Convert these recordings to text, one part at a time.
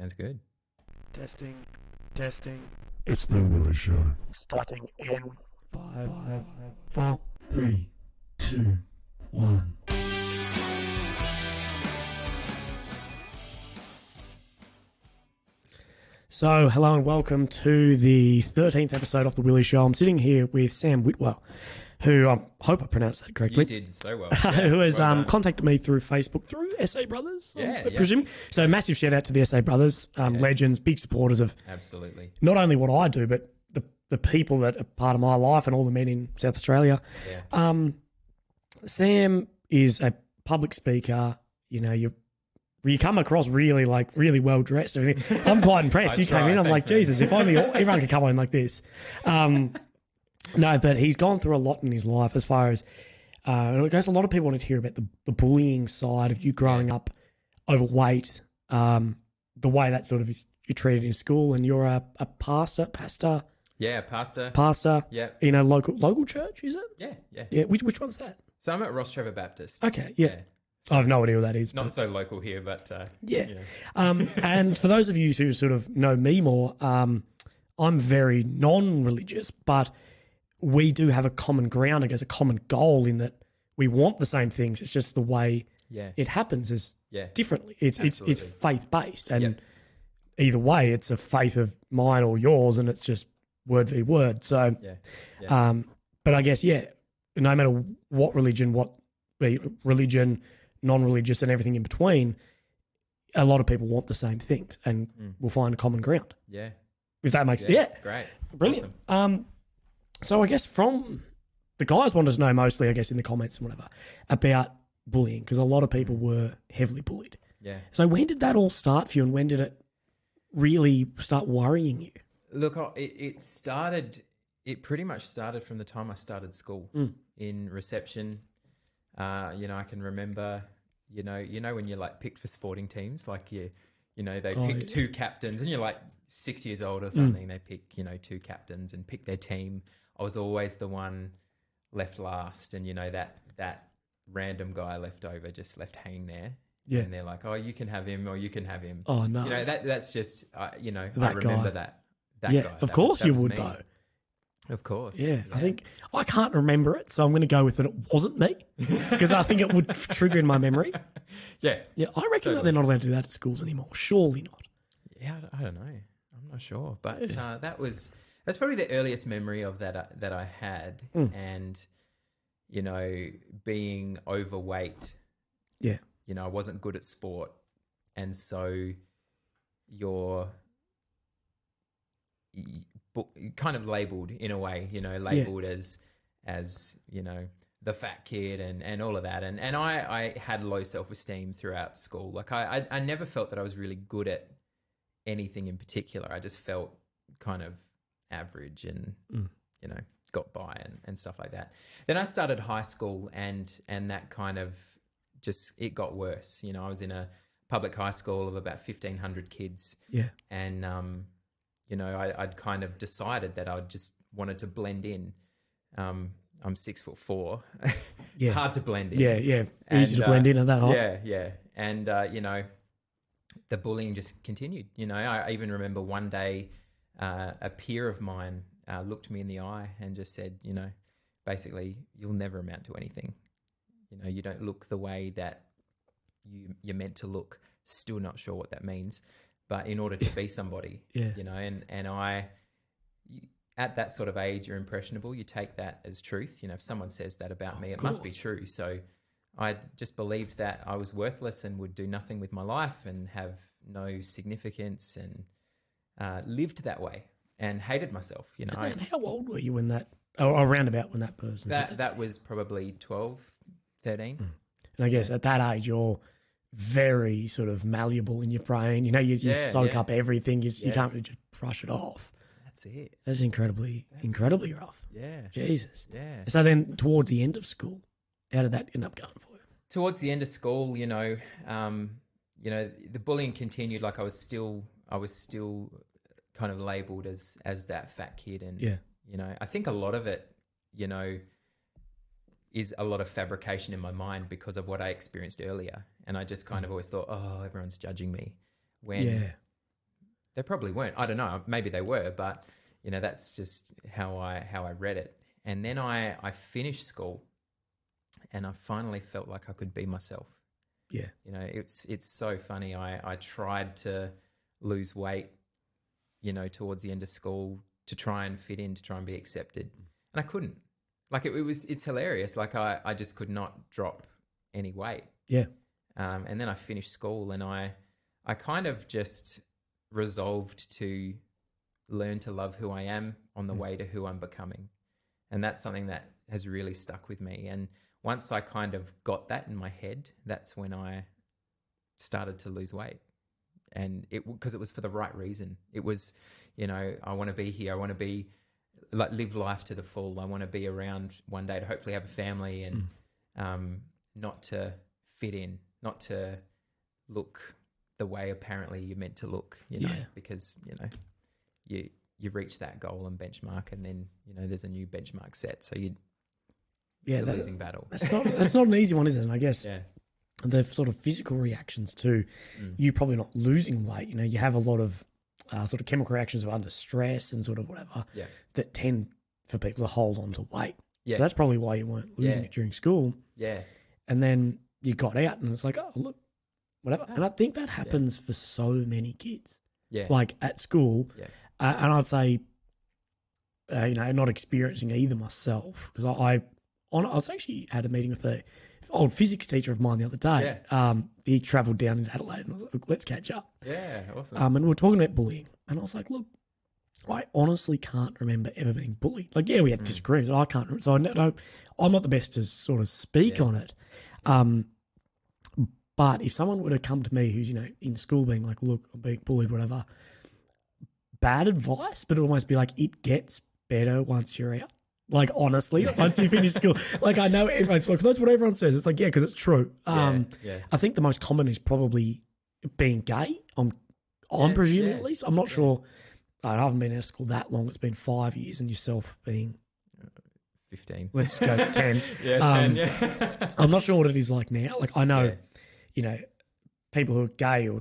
Sounds good. Testing, testing. It's the Willy Show. Starting in 5, 4, 3, 2, 1. So, hello and welcome to the 13th episode of The Willy Show. I'm sitting here with Sam Whitwell, who I hope I pronounced that correctly. You did so well. Who has well contacted me through Facebook, through SA Brothers, Yeah, I'm presuming. So, massive shout out to the SA Brothers, legends, big supporters of Absolutely. not only what I do, but the people that are part of my life and all the men in South Australia. Yeah. Sam is a public speaker. You know, you come across really well dressed. I'm quite impressed. You came in, I'm like, Jesus, if only everyone could come on like this. No, but he's gone through a lot in his life as far as, I guess a lot of people wanted to hear about the bullying side of you growing up overweight, the way that sort of you're treated in school, and you're a pastor. Yeah, pastor. Yeah. In a local church, is it? Yeah. Yeah. Which one's that? So I'm at Ross Trevor Baptist. Okay. Yeah. I have no idea what that is. Not so local here, but yeah. you know. And for those of you who sort of know me more, I'm very non-religious, but we do have a common ground, I guess, a common goal in that we want the same things. It's just the way it happens is differently. It's faith-based, and either way, it's a faith of mine or yours, and it's just word v word. So, but I guess, no matter what religion, non-religious, and everything in between, a lot of people want the same things, and will find a common ground. Yeah. If that makes Great. Brilliant. Awesome. So I guess from the guys wanted to know mostly, I guess, in the comments and whatever, about bullying, because a lot of people were heavily bullied. Yeah. So when did that all start for you, and when did it really start worrying you? Look, it pretty much started from the time I started school in reception. I can remember, you know when you're like picked for sporting teams, like they pick two captains, and you're like 6 years old or something. They pick, two captains and pick their team. I was always the one left last, and that random guy left over, just left hanging there. Yeah. And they're like, oh, you can have him, or you can have him. Oh no. That's just, I that remember guy. that guy. Of course that you was would me. though. Of course. Yeah, I think I can't remember it, so I'm going to go with that it wasn't me, because I think it would trigger in my memory. Yeah. I reckon that they're not allowed to do that at schools anymore. Surely not. Yeah, I don't know. I'm not sure, but that's probably the earliest memory of that I had, and being overweight. Yeah. I wasn't good at sport, and so you're kind of labelled in a way, labelled as the fat kid and all of that. And I had low self-esteem throughout school. Like I never felt that I was really good at anything in particular. I just felt kind of average and, got by and stuff like that. Then I started high school and that kind of just, it got worse. I was in a public high school of about 1,500 kids. Yeah. And, I'd kind of decided that I just wanted to blend in. I'm 6'4". It's hard to blend in. Yeah. Easy to blend in at that height. Yeah. And, the bullying just continued. I even remember one day a peer of mine looked me in the eye and just said, basically, you'll never amount to anything. You don't look the way that you're meant to look. Still not sure what that means. But in order to be somebody, and I, at that sort of age, you're impressionable. You take that as truth. If someone says that about me, it must be true. So I just believed that I was worthless and would do nothing with my life and have no significance, and lived that way and hated myself. And how old were you when that, around about when that person said that? That was probably 12, 13. And I guess at that age, you're very sort of malleable in your brain. You soak up everything. You can't really just brush it off. That's it. That's incredibly rough. Yeah. Jesus. Yeah. So then towards the end of school, how did that end up going for you? Towards the end of school, the bullying continued. Like I was still kind of labelled as that fat kid. And, I think a lot of it, is a lot of fabrication in my mind because of what I experienced earlier. And I just kind of always thought, oh, everyone's judging me. When They probably weren't. I don't know. Maybe they were, but you know, that's just how I read it. And then I finished school, and I finally felt like I could be myself. Yeah. You know, it's so funny. I tried to lose weight, you know, towards the end of school to try and fit in, to try and be accepted, and I couldn't. Like it's hilarious. Like I just could not drop any weight. Yeah. And then I finished school, and I kind of just resolved to learn to love who I am on the way to who I'm becoming. And that's something that has really stuck with me. And once I kind of got that in my head, that's when I started to lose weight. And because it was for the right reason. It was, you know, I want to be here. I want to be like live life to the full. I want to be around one day to hopefully have a family and not to fit in, not to look the way apparently you're meant to look, you know, because, you know, you reach that goal and benchmark, and then, you know, there's a new benchmark set. So it's a losing battle. That's not an easy one, is it? And I guess the sort of physical reactions too, you probably not losing weight. You know, you have a lot of sort of chemical reactions of under stress and sort of whatever that tend for people to hold on to weight. Yeah. So that's probably why you weren't losing it during school. Yeah. And then you got out and it's like, oh, look, whatever. And I think that happens for so many kids. Yeah. Like at school. Yeah. And I'd say, you know, not experiencing either myself, because I was actually had a meeting with an old physics teacher of mine the other day. Yeah. He travelled down into Adelaide and I was like, let's catch up. Yeah, awesome. And we were talking about bullying. And I was like, look, I honestly can't remember ever being bullied. Like, yeah, we had disagreements. I can't remember. So I'm not the best to sort of speak on it. But if someone were to come to me who's, you know, in school being like, look, I'm being bullied, whatever, bad advice, but it'd almost be like, it gets better once you're out. Like, honestly, once you finish school. Like, I know everyone's like, that's what everyone says. It's like, yeah, because it's true. I think the most common is probably being gay. I'm presuming at least. I'm not sure. I haven't been out of school that long. It's been 5 years, and yourself being 15. Let's go 10. 10, I'm not sure what it is like now. Like, I know, you know, people who are gay or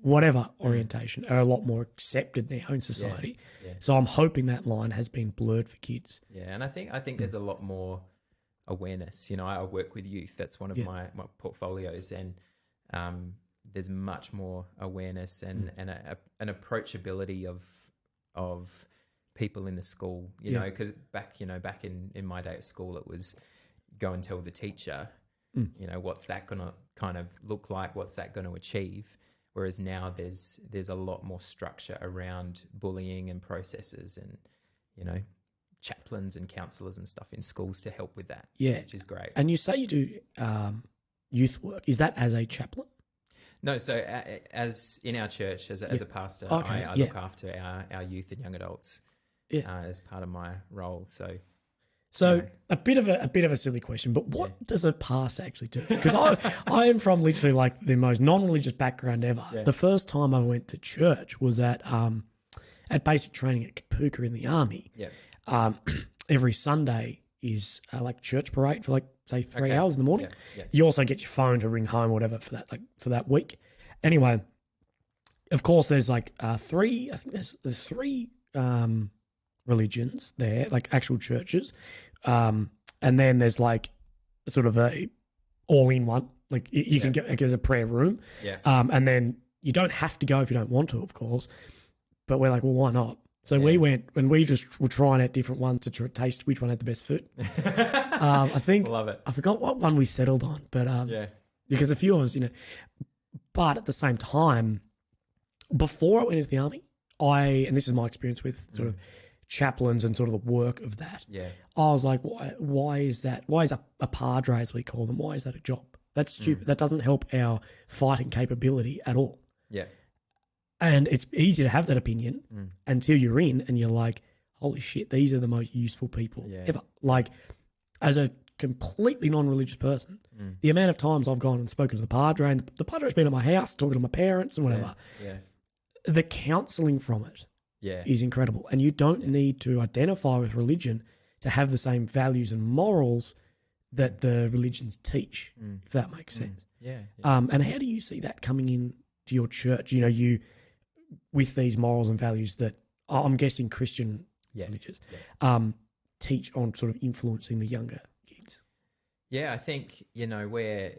whatever orientation are a lot more accepted now in society. Yeah. So I'm hoping that line has been blurred for kids. Yeah, and I think there's a lot more awareness. You know, I work with youth. That's one of my portfolios, and there's much more awareness and an approachability of people in the school. You know, because back in my day at school, it was go and tell the teacher. You know, what's that going to kind of look like? What's that going to achieve? Whereas now there's a lot more structure around bullying and processes and, you know, chaplains and counsellors and stuff in schools to help with that, which is great. And you say you do youth work. Is that as a chaplain? No, so as in our church, as a pastor, I look after our youth and young adults as part of my role. So a bit of a silly question, but what does a pastor actually do? Because I am from literally like the most non-religious background ever. Yeah. The first time I went to church was at basic training at Kapuka in the army. Yeah. Every Sunday is like church parade for like say 3 hours in the morning. Yeah. Yeah. You also get your phone to ring home or whatever for that week. Anyway, of course there's like three. I think there's three religions there, like actual churches, and then there's like sort of a all-in one, like you can get like, there's a prayer room, and then you don't have to go if you don't want to, of course, but we're like, well, why not? So we went and we just were trying out different ones to taste which one had the best food. I think love it. I forgot what one we settled on, but because a few of us, you know, but at the same time, before I went into the army, and this is my experience with sort of chaplains and sort of the work of that. Yeah. I was like, why is that? Why is a padre, as we call them, why is that a job? That's stupid. That doesn't help our fighting capability at all. Yeah. And it's easy to have that opinion until you're in and you're like, holy shit, these are the most useful people ever. Like, as a completely non-religious person, the amount of times I've gone and spoken to the padre, and the padre's been at my house talking to my parents and whatever, the counselling from it is incredible. And you don't need to identify with religion to have the same values and morals that the religions teach, if that makes sense. And how do you see that coming in to your church? You know, with these morals and values that I'm guessing Christian religious teach on sort of influencing the younger kids? Yeah, I think, we're,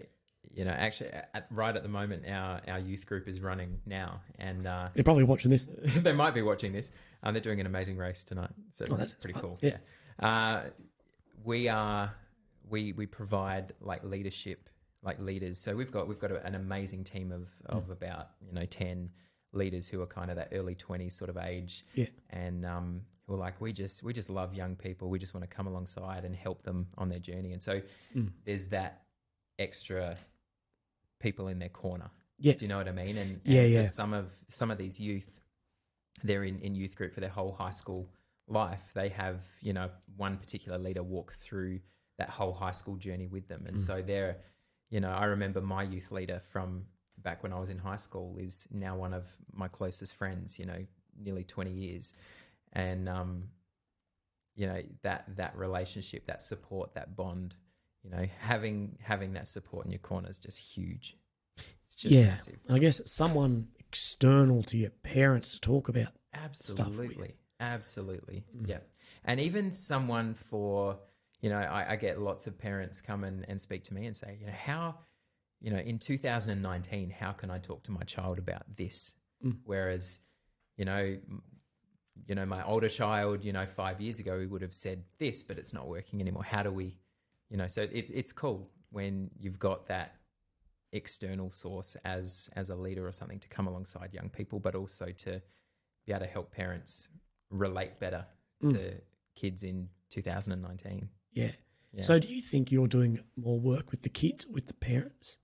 actually right at the moment, our youth group is running now, and They're probably watching this. they might be watching this. They're doing an amazing race tonight, so that's pretty fun. cool. Yeah. We provide like leadership, like leaders. So we've got an amazing team of about 10 leaders who are kind of that early 20s sort of age, and who are like, we just love young people. We just want to come alongside and help them on their journey. And so there's that extra people in their corner. Yeah. Do you know what I mean? And yeah. for some of these youth, they're in youth group for their whole high school life. They have, one particular leader walk through that whole high school journey with them. And so they're, I remember my youth leader from back when I was in high school is now one of my closest friends, nearly 20 years. And, that relationship, that support, that bond, having that support in your corner is just huge. It's just massive. I guess someone external to your parents to talk about Absolutely. Yeah. And even someone for, I get lots of parents come and speak to me and say, how, in 2019, how can I talk to my child about this? Whereas, my older child, 5 years ago, we would have said this, but it's not working anymore. How do we, so it's cool when you've got that external source as a leader or something to come alongside young people, but also to be able to help parents relate better to kids in 2019. Yeah. So do you think you're doing more work with the kids or with the parents?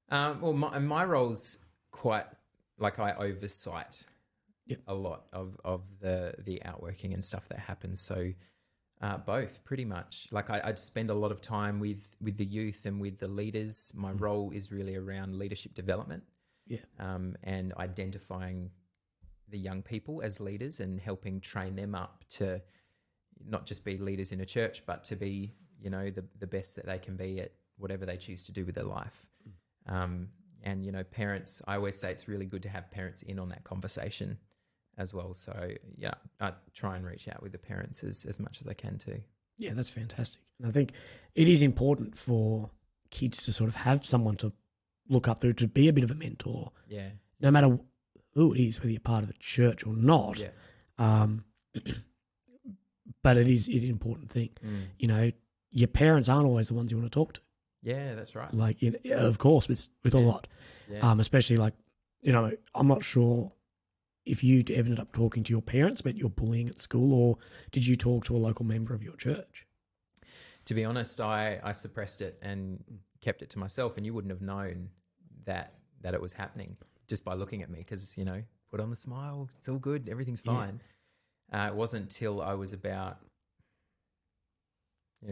Well, my role's quite like I oversight a lot of the outworking and stuff that happens. So both, pretty much. Like I spend a lot of time with the youth and with the leaders. My role is really around leadership development, and identifying the young people as leaders and helping train them up to not just be leaders in a church, but to be, the best that they can be at whatever they choose to do with their life. And, parents, I always say it's really good to have parents in on that conversation as well. So, I try and reach out with the parents as much as I can too. Yeah, that's fantastic. And I think it is important for kids to sort of have someone to look up to be a bit of a mentor. Yeah. No matter who it is, whether you're part of a church or not. Yeah. But it is an important thing. Your parents aren't always the ones you want to talk to. Yeah, that's right. Like, of course, with a lot. Yeah. Especially like, I'm not sure if you ended up talking to your parents about your bullying at school, or did you talk to a local member of your church? To be honest, I suppressed it and kept it to myself, and you wouldn't have known that it was happening just by looking at me because, put on the smile, it's all good, everything's fine. It wasn't till I was about,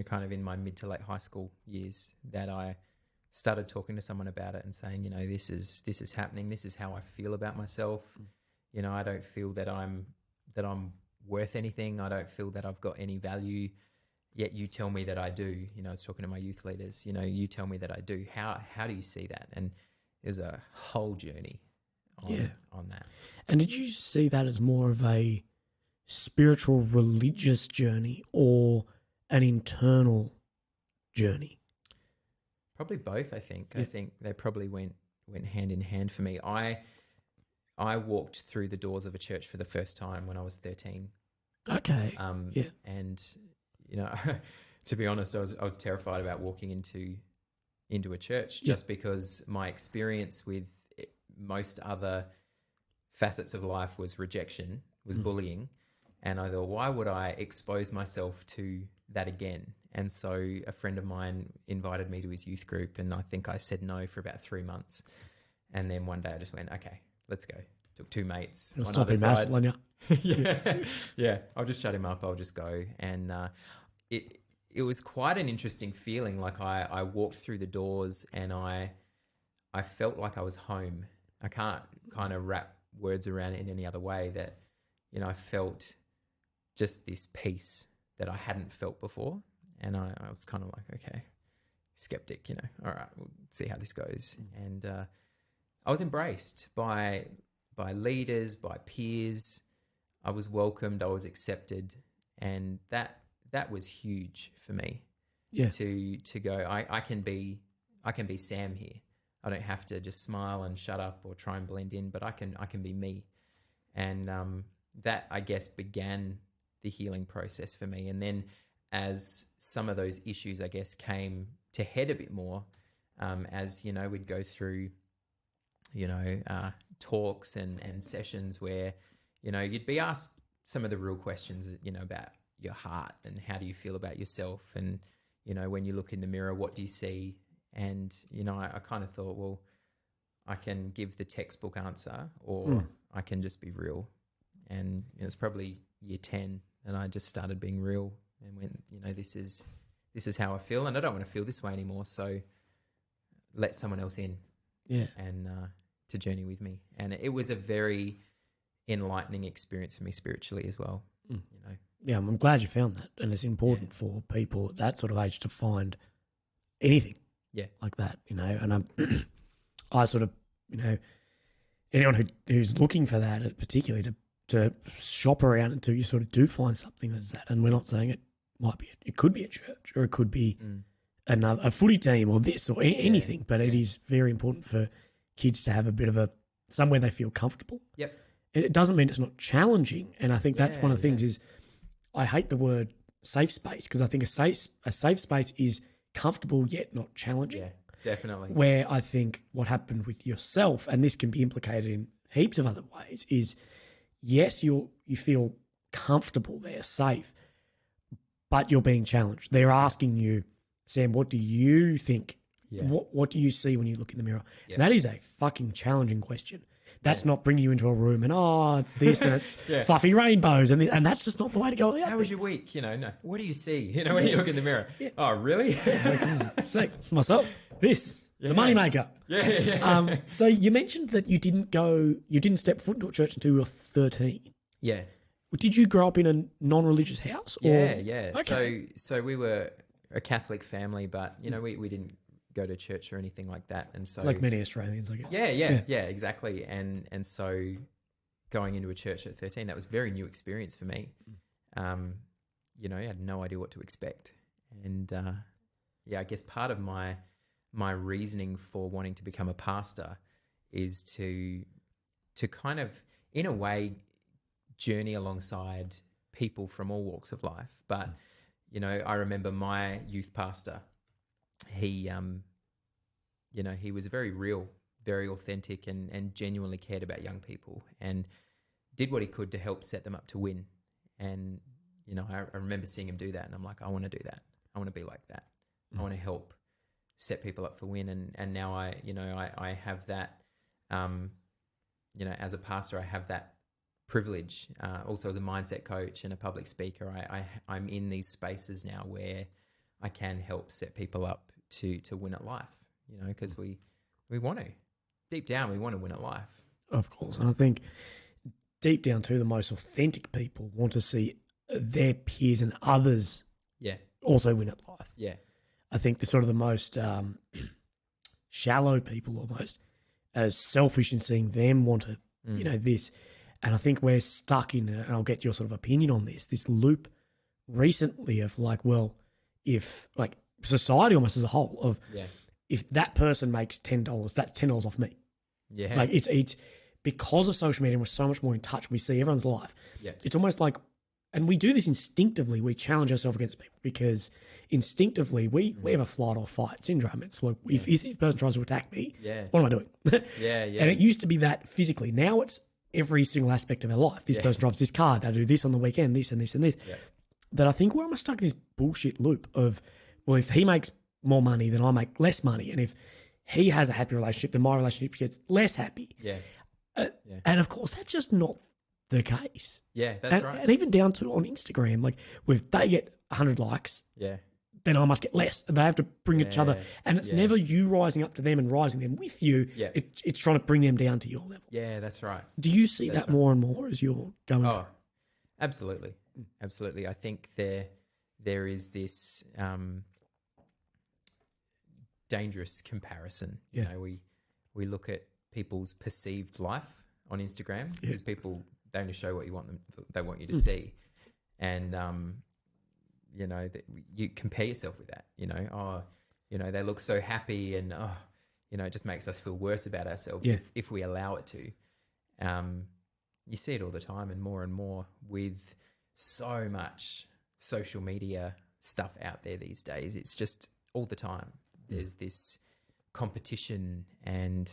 kind of in my mid to late high school years that I started talking to someone about it and saying, this is happening. This is how I feel about myself. I don't feel that I'm worth anything. I don't feel that I've got any value. Yet you tell me that I do. I was talking to my youth leaders. You tell me that I do. How do you see that? And there's a whole journey on that. And did you see that as more of a spiritual, religious journey or an internal journey? Probably both, I think. I think they probably went hand in hand for me. I walked through the doors of a church for the first time when I was 13. Okay. And to be honest, I was terrified about walking into a church just because my experience with most other facets of life was rejection, was bullying. And I thought, why would I expose myself to that again? And so a friend of mine invited me to his youth group, and I think I said no for about 3 months. And then one day I just went, okay, let's go. Took two mates on either side. Yeah. I'll just shut him up. I'll just go. And it was quite an interesting feeling. Like I walked through the doors and I felt like I was home. I can't kind of wrap words around it in any other way that, I felt just this peace that I hadn't felt before. And I was kind of like, okay, skeptic, all right, we'll see how this goes. And I was embraced by by leaders, by peers. I was welcomed, I was accepted, and that was huge for me. Yeah. To go, I can be Sam here. I don't have to just smile and shut up or try and blend in, but I can be me. And that, I guess, began the healing process for me. And then as some of those issues, I guess, came to head a bit more, as, you know, we'd go through, you know, talks and sessions where, you know, you'd be asked some of the real questions, you know, about your heart and how do you feel about yourself? And, you know, when you look in the mirror, what do you see? And, you know, I kind of thought, well, I can give the textbook answer or I can just be real. And you know, it's probably year 10 and I just started being real and went, you know, this is how I feel and I don't want to feel this way anymore. So let someone else in and to journey with me. And it was a very enlightening experience for me spiritually as well, you know. Yeah, I'm glad you found that. And it's important for people at that sort of age to find anything like that, you know. And I sort of, you know, anyone who's looking for that, particularly to shop around until you sort of do find something that's that. And we're not saying it could be a church or it could be a footy team or this or anything, but it is very important for kids to have a bit of somewhere they feel comfortable. Yep. It doesn't mean it's not challenging. And I think that's one of the things is I hate the word safe space because I think a safe space is comfortable yet not challenging. Yeah, definitely. Where I think what happened with yourself, and this can be implicated in heaps of other ways, is yes, you feel comfortable there, safe, but you're being challenged. They're asking you, Sam, what do you think? Yeah. What do you see when you look in the mirror? Yeah. That is a fucking challenging question. That's not bringing you into a room and, it's this and it's fluffy rainbows and that's just not the way to go. How was your week? You know, no. What do you see? You know, when you look in the mirror. Yeah. Oh, really? See, myself, this, the moneymaker. Yeah. So you mentioned that you didn't step foot into a church until you were 13. Yeah. Did you grow up in a non-religious house? Yeah. Okay. So we were a Catholic family, but, you know, we didn't go to church or anything like that. And so like many Australians, I guess. Yeah, exactly. And so going into a church at 13, that was a very new experience for me. You know, I had no idea what to expect. And I guess part of my reasoning for wanting to become a pastor is to kind of, in a way, journey alongside people from all walks of life. But, you know, I remember my youth pastor, he was very real, very authentic and genuinely cared about young people and did what he could to help set them up to win. And, you know, I remember seeing him do that and I'm like, I want to do that. I want to be like that. I want to help set people up for win. And now I have that, you know, as a pastor, I have that privilege. Also as a mindset coach and a public speaker, I'm in these spaces now where I can help set people up to win at life, you know, because we want to. Deep down, we want to win at life. Of course. And I think deep down too, the most authentic people want to see their peers and others also win at life. Yeah. I think the sort of the most shallow people almost as selfish in seeing them want to, you know, this. And I think we're stuck in, and I'll get your sort of opinion on this loop recently of like, well, if like society almost as a whole of if that person makes $10, that's $10 off me. Yeah. Like it's because of social media and we're so much more in touch, we see everyone's life. Yeah. It's almost like, and we do this instinctively, we challenge ourselves against people because instinctively we have a flight or fight syndrome. It's like, if this person tries to attack me, what am I doing? And it used to be that physically. Now it's every single aspect of our life. This person drives this car, they do this on the weekend, this and this and this. Yeah. That I think we're almost stuck in this bullshit loop of, well, if he makes more money, then I make less money. And if he has a happy relationship, then my relationship gets less happy. Yeah. And of course, that's just not the case. Yeah, that's right. And even down to on Instagram, like if they get 100 likes, then I must get less. And they have to bring each other. And it's never you rising up to them and rising them with you. Yeah. It's trying to bring them down to your level. Yeah, that's right. Do you see that more and more as you're going through? Absolutely. Absolutely. I think there is this dangerous comparison. You know, we look at people's perceived life on Instagram because people, they only show what they want you to see. And, you know, you compare yourself with that, you know, you know, they look so happy and, you know, it just makes us feel worse about ourselves if we allow it to. You see it all the time and more with so much social media stuff out there these days. It's just all the time. There's this competition and,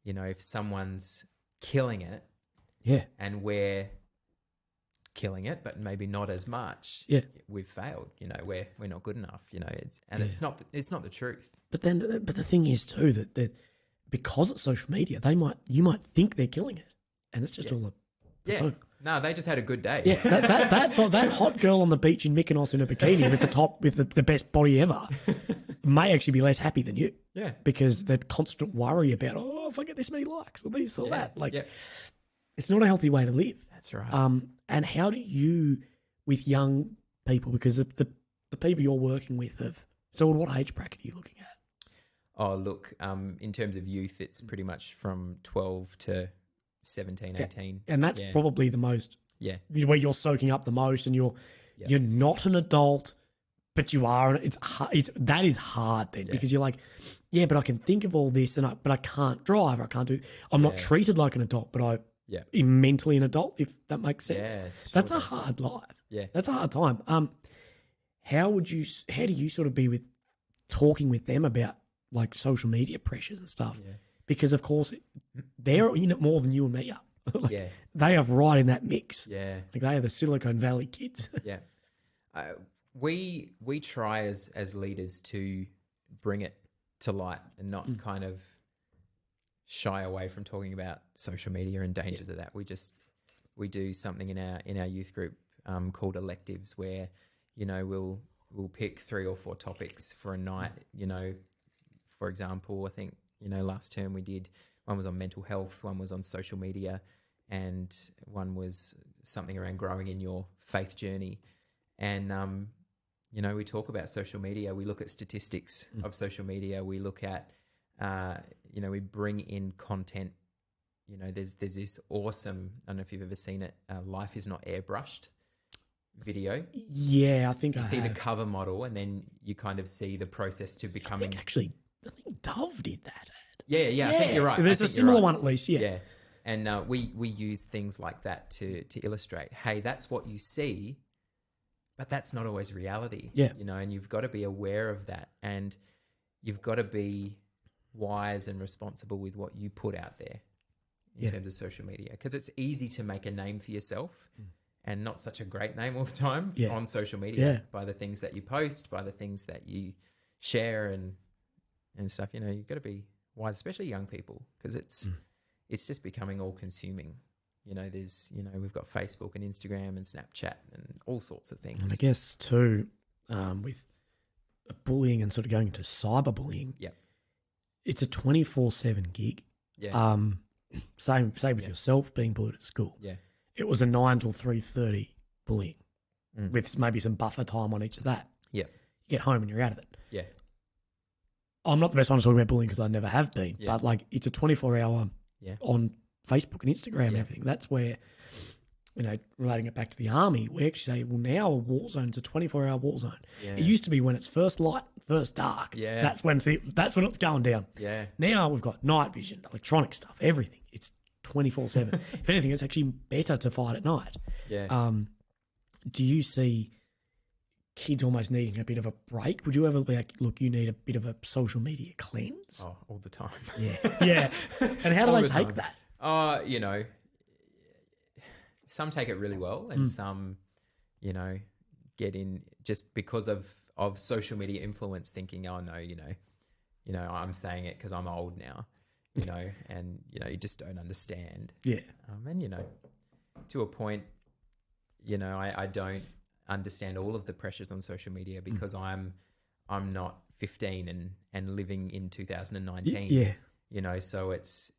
you know, if someone's killing it and we're killing it, but maybe not as much, we've failed, you know, we're not good enough, you know, it's not the truth. But the thing is too that because it's social media, you might think they're killing it, and it's just all a persona. No, they just had a good day. Yeah, that hot girl on the beach in Mykonos in a bikini with the best body ever may actually be less happy than you. Yeah, because the constant worry about if I get this many likes or this or that, it's not a healthy way to live. That's right. And how do you, with young people, because the people you're working with so what age bracket are you looking at? Oh, look, in terms of youth, it's pretty much from 12 to 17, 18. And that's probably the most, where you're soaking up the most, and you're not an adult, but you are. That is hard then, because you're like, but I can think of all this, but I can't drive, or I can't do. I'm not treated like an adult, but I am mentally an adult, if that makes sense. Yeah, that's a hard life. Yeah, that's a hard time. How do you sort of be with talking with them about like social media pressures and stuff? Yeah. Because of course they're in it more than you and me are. They are right in that mix. Yeah, like they are the Silicon Valley kids. We try as leaders to bring it to light and not kind of shy away from talking about social media and dangers of that. We do something in our youth group called electives, where, you know, we'll pick 3 or 4 topics for a night. You know, for example, I think, you know, last term one was on mental health, one was on social media, and one was something around growing in your faith journey. And you know, we talk about social media. We look at statistics of social media. We look at you know, we bring in content. You know, there's this awesome, I don't know if you've ever seen it, Life is Not Airbrushed video. Yeah, I think you see the cover model, and then you kind of see the process to becoming. I think Dove did that. Yeah, I think you're right. There's a similar one at least. Yeah. And we use things like that to illustrate, hey, that's what you see, but that's not always reality. Yeah. You know, and you've got to be aware of that, and you've got to be wise and responsible with what you put out there in terms of social media, because it's easy to make a name for yourself and not such a great name all the time on social media by the things that you post, by the things that you share and stuff. You know, you've got to be wise, especially young people, because it's just becoming all consuming. You know, we've got Facebook and Instagram and Snapchat and all sorts of things. And I guess too, with bullying and sort of going into cyberbullying, it's a 24/7 gig. Yeah. Same with yourself being bullied at school. Yeah. It was a 9 till 3:30 bullying with maybe some buffer time on each of that. Yeah. You get home and you're out of it. Yeah. I'm not the best one to talk about bullying because I never have been, but like it's a 24-hour on Facebook and Instagram and everything. That's where, you know, relating it back to the army, we actually say, well, now a war zone is a 24-hour war zone. Yeah. It used to be when it's first light, first dark. Yeah. That's when it's going down. Yeah. Now we've got night vision, electronic stuff, everything. It's 24/7. If anything, it's actually better to fight at night. Yeah. Do you see kids almost needing a bit of a break? Would you ever be like, look, you need a bit of a social media cleanse? Oh, all the time. Yeah. And how do they take that? You know, some take it really well, and some, you know, get in just because of social media influence, thinking, oh no, you know, I'm saying it because I'm old now, you know, and you know, you just don't understand. Yeah. And you know, to a point, you know, I don't understand all of the pressures on social media because I'm not 15 and living in 2019. Yeah. You know, so it's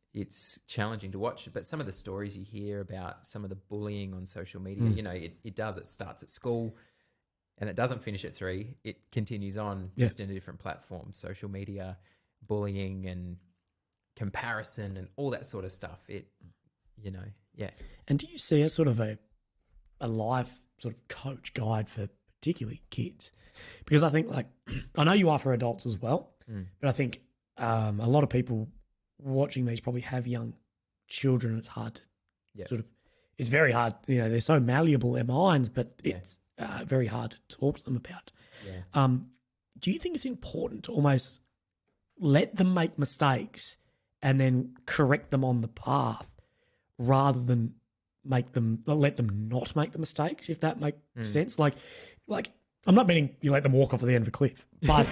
challenging to watch. But some of the stories you hear about some of the bullying on social media, you know, it starts at school and it doesn't finish at 3. It continues on just in a different platform. Social media, bullying and comparison and all that sort of stuff. you know, yeah. And do you see a sort of a life sort of coach guide for particularly kids? Because I think, like, I know you are for adults as well, but I think a lot of people watching these probably have young children. It's hard to sort of, it's very hard, you know, they're so malleable, their minds, but it's very hard to talk to them about. Yeah. Do you think it's important to almost let them make mistakes and then correct them on the path rather than let them not make the mistakes, if that makes sense? Like I'm not meaning you let them walk off at the end of a cliff, but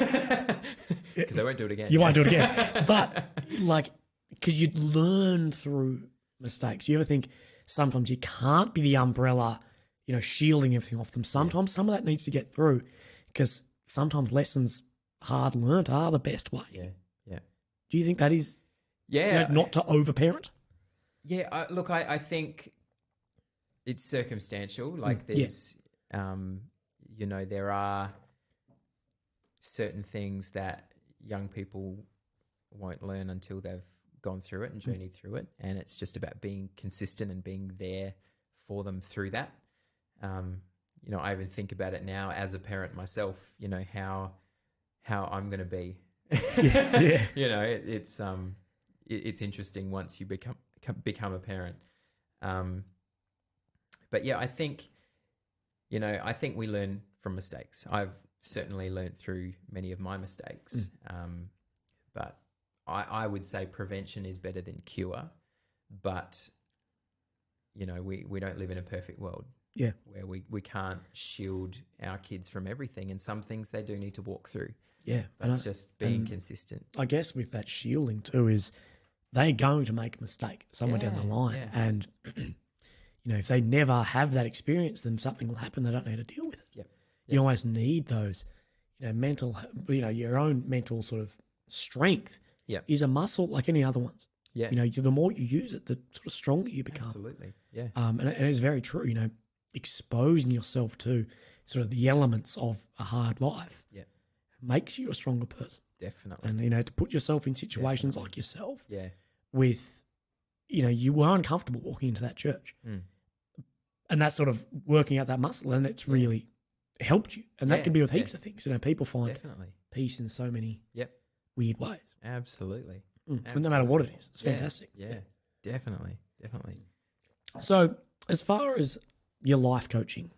because they won't do it again. You won't do it again. But like, because you'd learn through mistakes. You ever think sometimes you can't be the umbrella, you know, shielding everything off them? Sometimes some of that needs to get through, because sometimes lessons hard learnt are the best way. Yeah. Yeah. Do you think that is, you know, not to overparent? Yeah. Look, I think it's circumstantial. Like there's, you know, there are certain things that young people won't learn until they've gone through it and journeyed through it. And it's just about being consistent and being there for them through that. You know, I even think about it now as a parent myself, you know, how I'm going to be. Yeah. You know, it's interesting once you become a parent. But yeah, I think, you know, I think we learn from mistakes. I've certainly learned through many of my mistakes. But I would say prevention is better than cure. But, you know, we don't live in a perfect world. Yeah. Where we can't shield our kids from everything, and some things they do need to walk through. Yeah. But it's just being consistent. I guess with that shielding too is they're going to make a mistake somewhere down the line. Yeah. And, you know, if they never have that experience, then something will happen. They don't know how to deal with it. Yep. You almost need those, you know, mental, you know, your own mental sort of strength is a muscle like any other ones. Yeah. You know, the more you use it, the sort of stronger you become. Absolutely. Yeah. And it's very true, you know, exposing yourself to sort of the elements of a hard life makes you a stronger person. Definitely. And, you know, to put yourself in situations like yourself with, you know, you were uncomfortable walking into that church. And that's sort of working out that muscle, and it's really helped you. And that can be with heaps of things. You know, people find peace in so many weird ways. Absolutely. And no matter what it is, it's fantastic. Yeah. Definitely. So as far as your life coaching,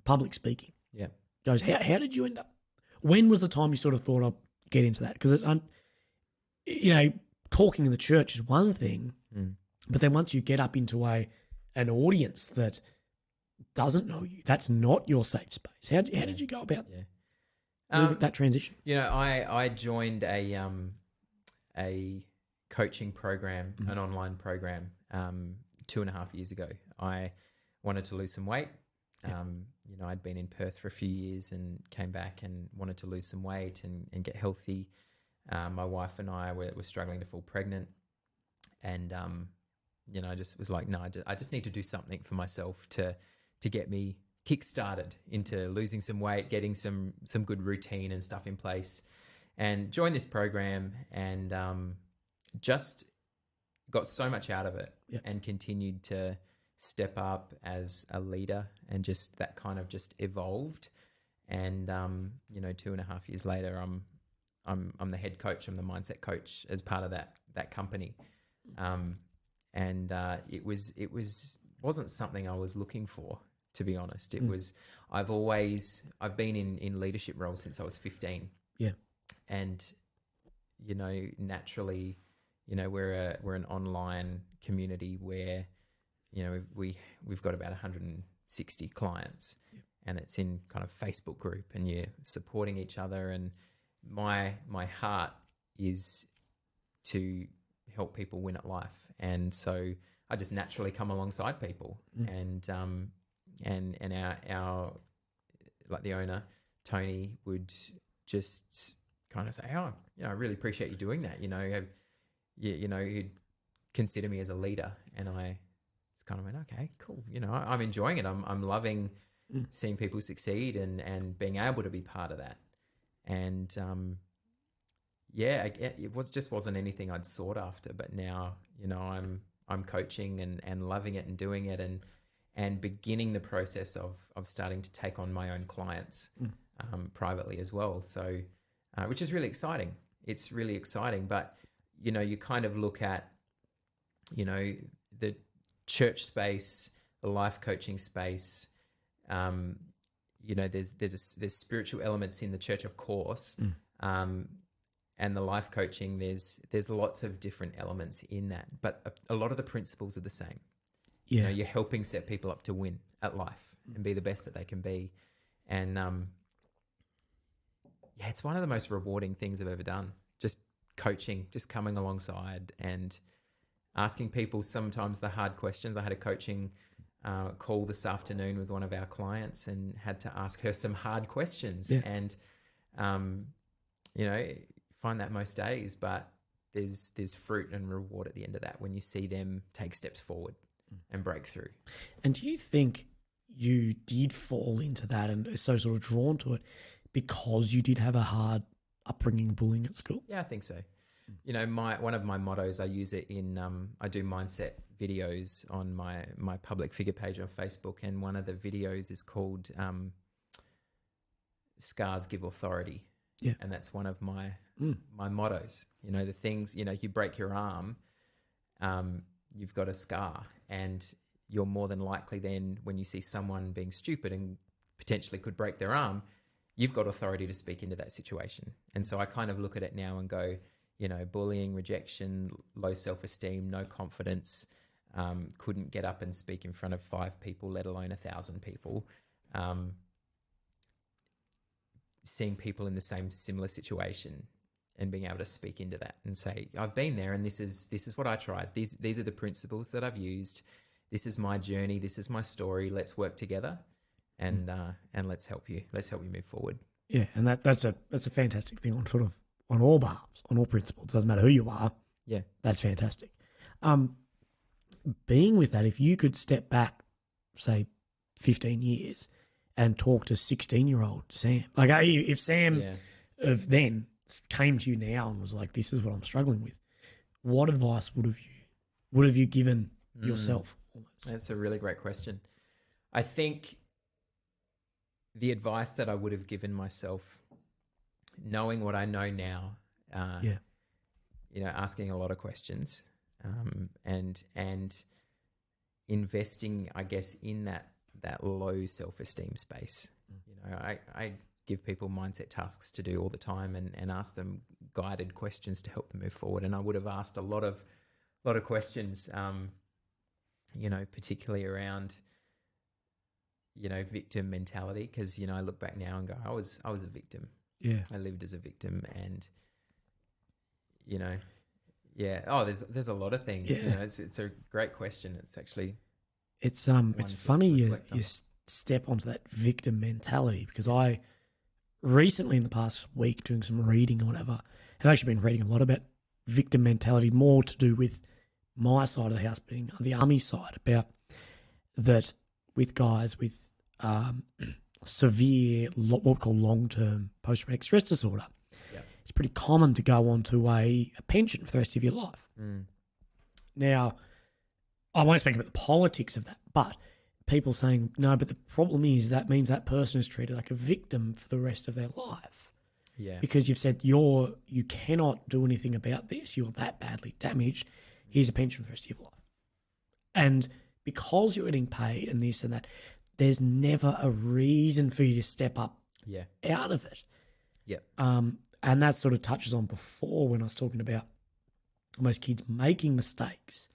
public speaking goes, how did you end up? When was the time you sort of thought I'd get into that? Because it's, you know, talking in the church is one thing, but then once you get up into an audience that doesn't know you, that's not your safe space. How did you go about that transition? You know, I joined a coaching program, an online program, 2.5 years ago. I wanted to lose some weight. You know, I'd been in Perth for a few years and came back and wanted to lose some weight and get healthy. My wife and I were struggling to fall pregnant, and you know, I just was like, no, I just need to do something for myself to get me kick-started into losing some weight, getting some good routine and stuff in place, and joined this program, and just got so much out of it, and continued to step up as a leader, and just that kind of just evolved. And you know, 2.5 years later, I'm the head coach. I'm the mindset coach as part of that company. And it wasn't something I was looking for, to be honest. It was, I've been in leadership roles since I was 15. Yeah. And, you know, naturally, you know, we're an online community where, you know, we've got about 160 clients, and it's in kind of Facebook group, and you're supporting each other. And my heart is to help people win at life. And so I just naturally come alongside people, and our like the owner, Tony, would just kind of say, oh, you know, I really appreciate you doing that. You know, you know, he'd consider me as a leader, and I kind of went, okay, cool. You know, I'm enjoying it. I'm loving seeing people succeed and being able to be part of that. And it just wasn't anything I'd sought after. But now, you know, I'm I'm coaching and loving it and doing it and beginning the process of starting to take on my own clients privately as well. So, which is really exciting. It's really exciting. But, you know, you kind of look at, you know, the church space, the life coaching space. You know, there's spiritual elements in the church, of course. And the life coaching, there's lots of different elements in that, but a lot of the principles are the same. Yeah. You know, you're helping set people up to win at life and be the best that they can be. And yeah, it's one of the most rewarding things I've ever done. Just coaching, just coming alongside and asking people sometimes the hard questions. I had a coaching call this afternoon with one of our clients and had to ask her some hard questions. Yeah. And, you know, find that most days, but there's fruit and reward at the end of that when you see them take steps forward and break through. And do you think you did fall into that and are so sort of drawn to it because you did have a hard upbringing, bullying at school? Yeah, I think so. You know, one of my mottos, I use it in, I do mindset videos on my public figure page on Facebook, and one of the videos is called Scars Give Authority. Yeah. And that's one of my mottos. You know, the things, you know, you break your arm, you've got a scar, and you're more than likely then when you see someone being stupid and potentially could break their arm, you've got authority to speak into that situation. And so I kind of look at it now and go, you know, bullying, rejection, low self-esteem, no confidence, couldn't get up and speak in front of 5 people, let alone 1,000 people. Seeing people in the same similar situation and being able to speak into that and say, I've been there and this is what I tried. These are the principles that I've used. This is my journey. This is my story. Let's work together and let's help you. Let's help you move forward. Yeah, and that's a fantastic thing on sort of on all behalves, on all principles. Doesn't matter who you are. Yeah. That's fantastic. Being with that, if you could step back, say, 15 years and talk to 16-year-old Sam, like if Sam of then came to you now and was like, "This is what I'm struggling with," what advice would have you given yourself? That's a really great question. I think the advice that I would have given myself, knowing what I know now, you know, asking a lot of questions, and investing, I guess, in that low self-esteem space. You know, I give people mindset tasks to do all the time and ask them guided questions to help them move forward. And I would have asked a lot of questions, you know, particularly around, you know, victim mentality. Because, you know, I look back now and go, I was a victim. Yeah. I lived as a victim, and, you know, yeah. Oh, there's a lot of things. Yeah. You know, it's a great question. It's actually, it's funny you step onto that victim mentality, because I recently in the past week doing some reading or whatever, have actually been reading a lot about victim mentality, more to do with my side of the house being the army side, about that with guys with severe, what we call long-term post-traumatic stress disorder. Yep. It's pretty common to go on to a pension for the rest of your life. Now, I won't speak about the politics of that, but people saying, no, but the problem is that means that person is treated like a victim for the rest of their life. Yeah. Because you've said you cannot do anything about this. You're that badly damaged. Here's a pension for the rest of your life. And because you're getting paid and this and that, there's never a reason for you to step up out of it. Yep. And that sort of touches on before when I was talking about most kids making mistakes,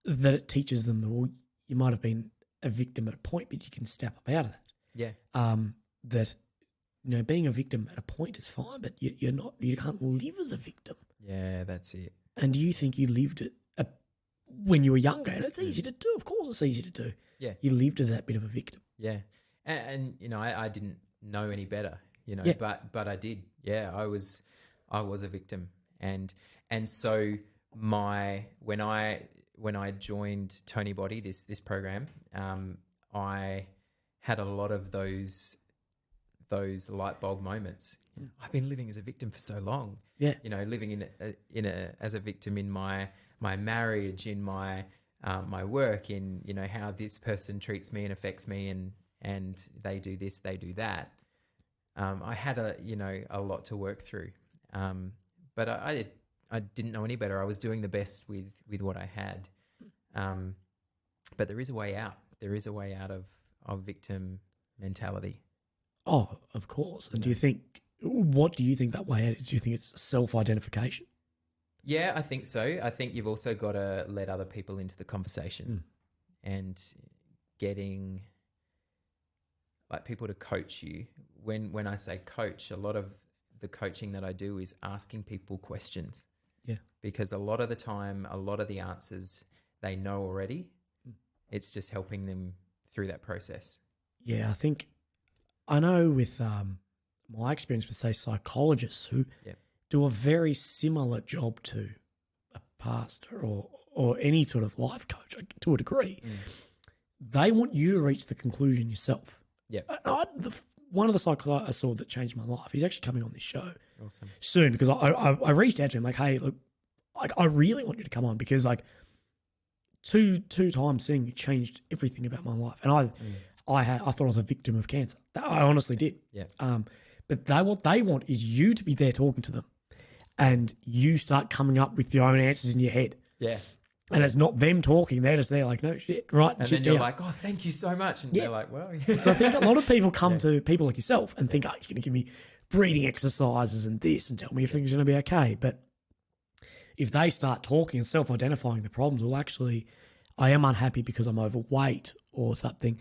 that it teaches them that, well, you might have been a victim at a point, but you can step up out of that. Yeah. That, you know, being a victim at a point is fine, but you can't live as a victim. Yeah, that's it. And do you think you lived it when you were younger? And it's easy to do. Of course it's easy to do. Yeah. You lived as that bit of a victim. Yeah. And you know, I didn't know any better, you know, but I did. Yeah, I was a victim. And so when I joined Tony Body, this program, I had a lot of those light bulb moments. I've been living as a victim for so long. Yeah. You know, living as a victim in my my marriage, in my my work, in, you know, how this person treats me and affects me, and they do this, they do that. I had a lot to work through, but I didn't know any better. I was doing the best with what I had, but there is a way out. There is a way out of victim mentality. Oh, of course. And what do you think that way out is? Do you think it's self-identification? Yeah, I think so. I think you've also got to let other people into the conversation and getting like people to coach you. When I say coach, a lot of the coaching that I do is asking people questions. Yeah. Because a lot of the time, a lot of the answers they know already. It's just helping them through that process. Yeah, I know with my experience with, say, psychologists who do a very similar job to a pastor or any sort of life coach to a degree, they want you to reach the conclusion yourself. Yeah. One of the psychologists I saw that changed my life, he's actually coming on this show soon, because I reached out to him like, hey, look, like I really want you to come on because like two times seeing you changed everything about my life. And I thought I was a victim of cancer. I honestly did. Yeah. But what they want is you to be there talking to them and you start coming up with your own answers in your head. Yeah. And it's not them talking. They're just there like, no shit, right? And then you're like, oh, thank you so much. And they're like, well. So I think a lot of people come to people like yourself and think, oh, he's going to give me breathing exercises and this and tell me everything's going to be okay. But if they start talking and self-identifying the problems, well, actually, I am unhappy because I'm overweight or something.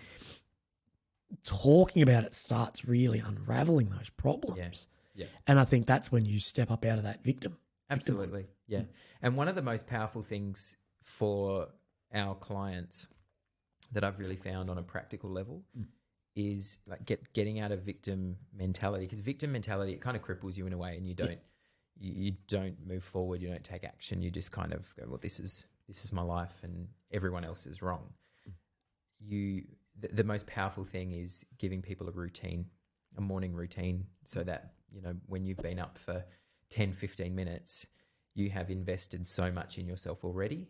Talking about it starts really unraveling those problems. Yeah. And I think that's when you step up out of that victim. Absolutely. Yeah. And one of the most powerful things for our clients that I've really found on a practical level is like getting out of victim mentality, because victim mentality, it kind of cripples you in a way, and you don't move forward. You don't take action. You just kind of go, well, this is my life and everyone else is wrong. The most powerful thing is giving people a routine, a morning routine, so that, you know, when you've been up for 10, 15 minutes, you have invested so much in yourself already,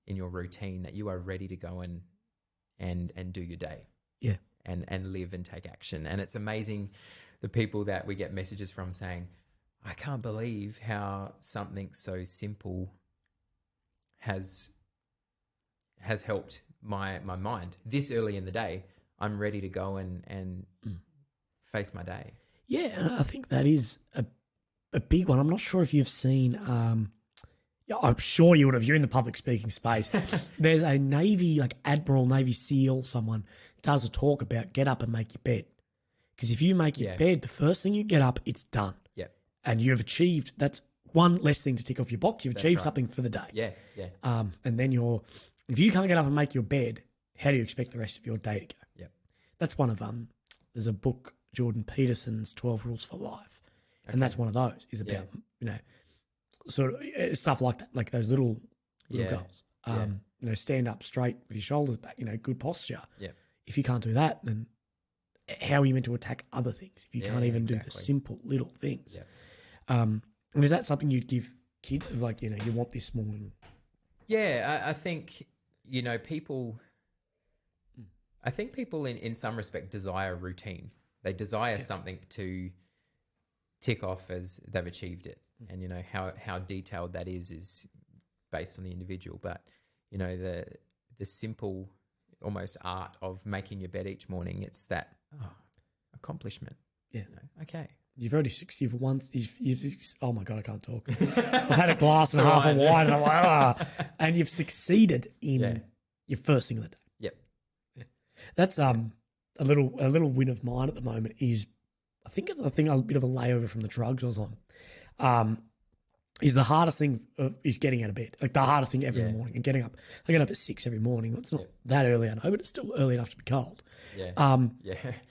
in your routine, that you are ready to go and do your day. Yeah. And live and take action. And it's amazing the people that we get messages from saying, I can't believe how something so simple has helped my mind this early in the day. I'm ready to go and face my day. Yeah, and I think that is a big one. I'm not sure if you've seen, I'm sure you would have, you're in the public speaking space. There's a Navy, like Admiral, Navy SEAL, someone does a talk about get up and make your bed. Because if you make your bed, the first thing you get up, it's done. Yeah. And you've achieved, that's one less thing to tick off your box. You've achieved something for the day. Yeah. And then if you can't get up and make your bed, how do you expect the rest of your day to go? Yeah. That's one of there's a book, Jordan Peterson's 12 Rules for Life. Okay. And that's one of those, is about, you know, sort of stuff like that, like those little goals. You know, stand up straight with your shoulders back, you know, good posture. Yeah. If you can't do that, then how are you meant to attack other things if you can't even do the simple little things? Yeah. And is that something you'd give kids of, like, you know, you want this morning? Yeah, I think, you know, I think people in some respect desire routine. They desire something to tick off as they've achieved it. And, you know, how detailed that is based on the individual. But, you know, the simple almost art of making your bed each morning, it's that accomplishment. Yeah. You know, okay. You've already you've won. Oh my God, I can't talk. I've had a glass and a half of wine, and I'm like, and you've succeeded in your first thing of the day. Yep. Yeah. That's a little win of mine at the moment is, I think a bit of a layover from the drugs I was on. Is the hardest thing is getting out of bed. Like the hardest thing every morning and getting up. I get up at 6 every morning. It's not that early, I know, but it's still early enough to be cold. Yeah.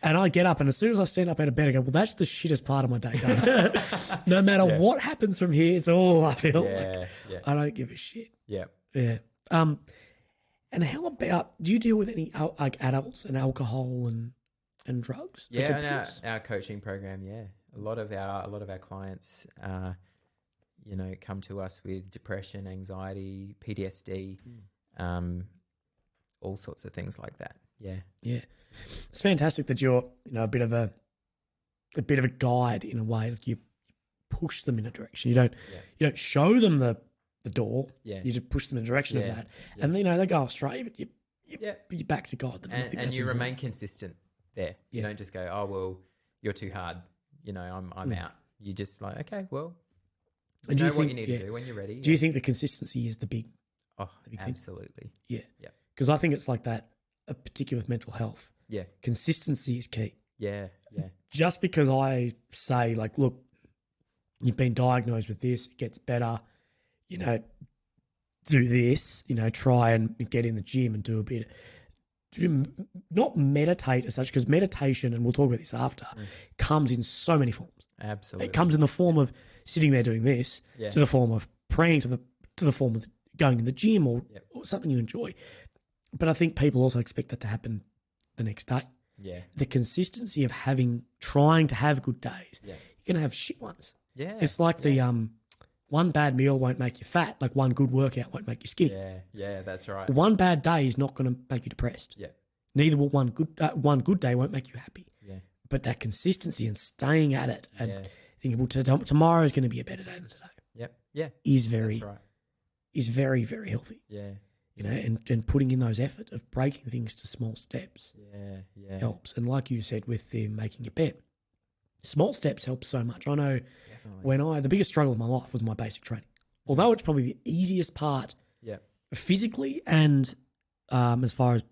And I get up, and as soon as I stand up out of bed, I go, well, that's the shittest part of my day done. No matter what happens from here, it's all uphill. I don't give a shit. Yeah. Yeah. And how about, do you deal with any like adults and alcohol and drugs? Yeah, and our coaching program, a lot of our clients, come to us with depression, anxiety, PTSD, all sorts of things like that. Yeah. Yeah. It's fantastic that you're, a bit of a guide in a way that you push them in a direction. You don't show them the door. Yeah. You just push them in the direction of that. Yeah. And they go astray, but you're back to God. And you remain consistent there. You don't just go, oh, well, you're too hard. I'm out. You just like, okay, well, you know what you need to do when you're ready. Do you think the consistency is the big thing? thing? Absolutely. Yeah. Yeah. Because I think it's like that, particularly with mental health. Yeah. Consistency is key. Yeah. Yeah. Just because I say, like, look, you've been diagnosed with this, it gets better, do this, try and get in the gym and do a bit, not meditate as such, because meditation, and we'll talk about this after, comes in so many forms. Absolutely. It comes in the form of sitting there doing this, to the form of praying, to the form of going in the gym or something you enjoy. But I think people also expect that to happen the next day. Yeah. The consistency of trying to have good days. Yeah. You're going to have shit ones. Yeah. It's like the one bad meal won't make you fat, like one good workout won't make you skinny. Yeah. Yeah, that's right. One bad day is not going to make you depressed. Yeah. Neither will one good day won't make you happy. Yeah. But that consistency and staying at it and thinking, well, tomorrow is going to be a better day than today. Yep. Yeah. Is that's right. very, very healthy. Yeah. And putting in those effort of breaking things to small steps helps. And like you said with the making your bed, small steps help so much. I know the biggest struggle of my life was my basic training. Although it's probably the easiest part physically and as far as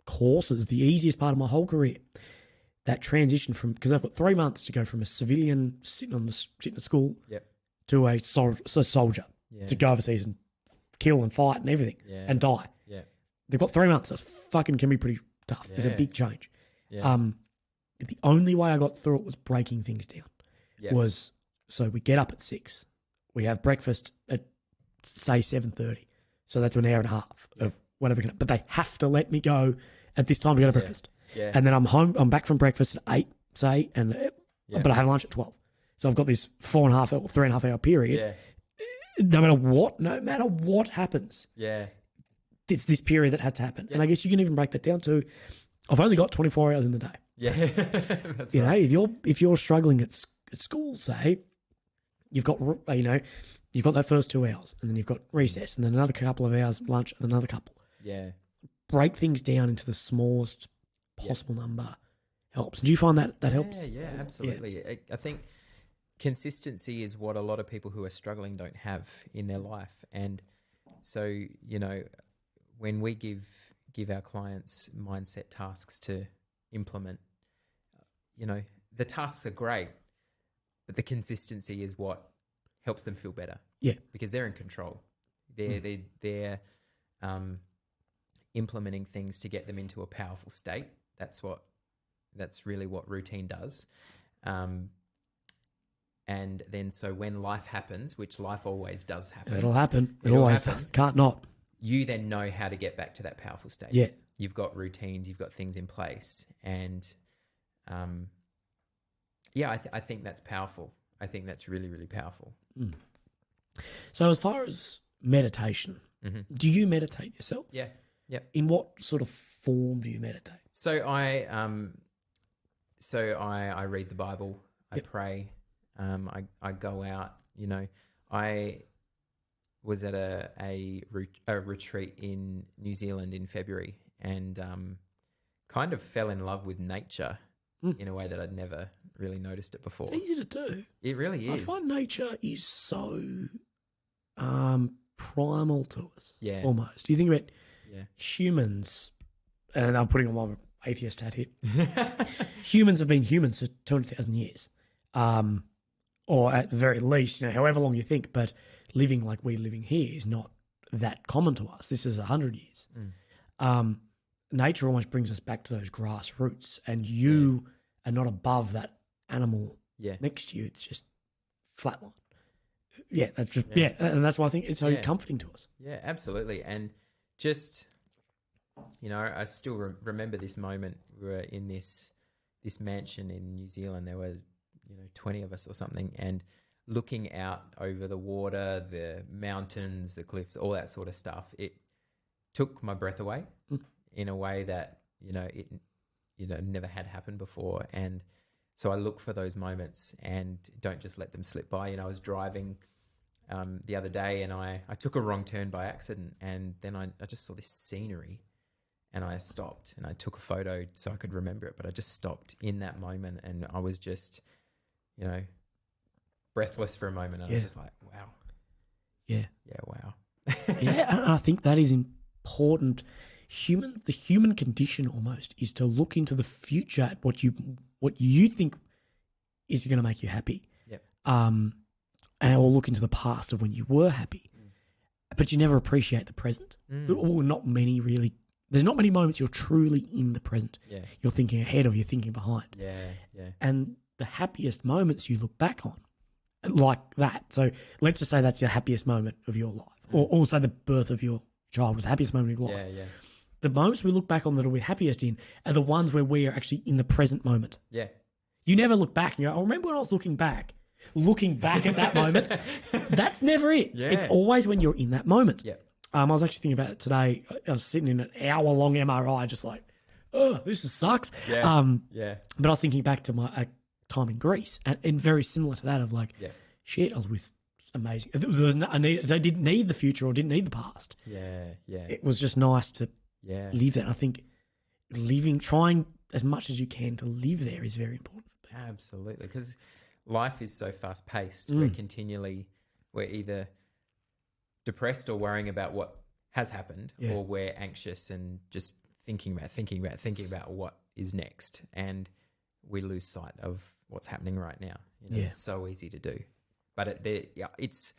courses, the easiest part of my whole career, that transition because I've got 3 months to go from a civilian sitting at school to a soldier to go overseas and kill and fight and everything and die. Yeah. They've got 3 months. That's fucking can be pretty tough. It's a big change. Yeah. The only way I got through it was breaking things down. Yeah. So we get up at 6. We have breakfast at, say, 7:30. So that's an hour and a half of whatever. But they have to let me go at this time to go to breakfast. Yeah. And then I'm back from breakfast at 8, say, but I have lunch at 12. So I've got this 4.5 or 3.5 hour period. Yeah. No matter what happens, it's this period that had to happen. And I guess you can even break that down to, I've only got 24 hours in the day. Yeah, that's right. If you're struggling at school, say, you've got that first 2 hours, and then you've got recess, and then another couple of hours lunch, and another couple. Yeah. Break things down into the smallest possible number helps. Do you find that helps? Yeah, absolutely. Yeah. I think consistency is what a lot of people who are struggling don't have in their life. And so, when we give our clients mindset tasks to implement, the tasks are great, but the consistency is what helps them feel better. Yeah. Because they're in control. They're implementing things to get them into a powerful state. That's really what routine does. And then so when life happens, which life always does happen. It'll happen. It always does. Can't not. You then know how to get back to that powerful state. Yeah. You've got routines, you've got things in place. And I think that's powerful. I think that's really, really powerful. Mm. So as far as meditation, do you meditate yourself? Yeah. Yep. In what sort of form do you meditate? So I read the Bible. I pray. I go out. I was at a retreat in New Zealand in February and kind of fell in love with nature in a way that I'd never really noticed it before. It's easy to do. It really is. I find nature is so primal to us. Yeah. Almost. Do you think about humans, and I'm putting on my atheist hat here, humans have been humans for 200,000 years. Or at the very least, however long you think, but living like we're living here is not that common to us. This is 100 years. Nature almost brings us back to those grassroots, and you are not above that animal next to you. It's just flatline. Yeah, that's just, and that's why I think it's so comforting to us. Yeah, absolutely. And just, I still remember this moment. We were in this mansion in New Zealand. There was 20 of us or something. And looking out over the water, the mountains, the cliffs, all that sort of stuff, it took my breath away in a way that, it never had happened before. And so I look for those moments and don't just let them slip by. I was driving the other day and I took a wrong turn by accident, and then I just saw this scenery and I stopped and I took a photo so I could remember it, but I just stopped in that moment and I was just, breathless for a moment. And I was just like, wow. Yeah. Yeah, wow. Yeah, and I think that is important. The human condition almost is to look into the future at what you think is going to make you happy. Yep. Or look into the past of when you were happy. But you never appreciate the present. Or not many really. There's not many moments you're truly in the present. Yeah. You're thinking ahead or you're thinking behind. Yeah, yeah. And the happiest moments you look back on like that. So let's just say that's your happiest moment of your life. Or also the birth of your child was the happiest moment of your life. Yeah, yeah. The moments we look back on that we're happiest in are the ones where we are actually in the present moment. Yeah. You never look back and go, I remember when I was looking back at that moment. That's never it. Yeah. It's always when you're in that moment. Yeah. I was actually thinking about it today. I was sitting in an hour-long MRI just like, oh, this just sucks. Yeah. Yeah. But I was thinking back to my time in Greece and very similar to that of like, shit, I was with amazing. I didn't need the future or didn't need the past. Yeah, yeah. It was just nice to live that. And I think trying as much as you can to live there is very important. Absolutely, because life is so fast-paced. We're either depressed or worrying about what has happened, or we're anxious and just thinking about what is next, and we lose sight of what's happening right now. It's so easy to do, but it's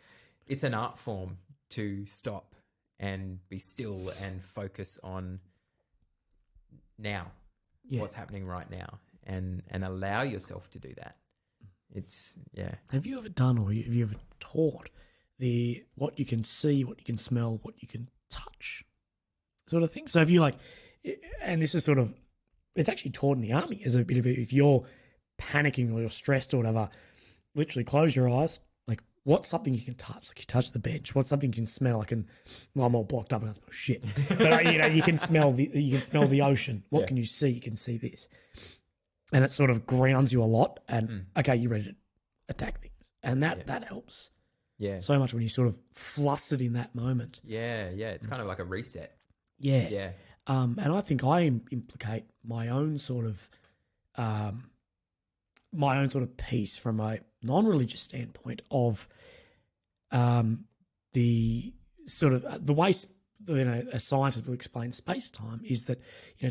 an art form to stop and be still and focus on now, what's happening right now, and allow yourself to do that. Have you ever done or have you ever taught what you can see, what you can smell, what you can touch sort of thing? So if you and this is sort of, it's actually taught in the army as a bit of if you're panicking or you're stressed or whatever, literally close your eyes. Like, what's something you can touch? Like, you touch the bench. What's something you can smell? I'm all blocked up and I smell shit. But you can smell the ocean. What can you see? You can see this. And it sort of grounds you a lot. And okay, you're ready to attack things. And that helps. Yeah. So much when you're sort of flustered in that moment. Yeah, yeah. It's kind of like a reset. Yeah. Yeah. And I think I implicate my own sort of piece from a non-religious standpoint of the sort of the way a scientist will explain space-time is that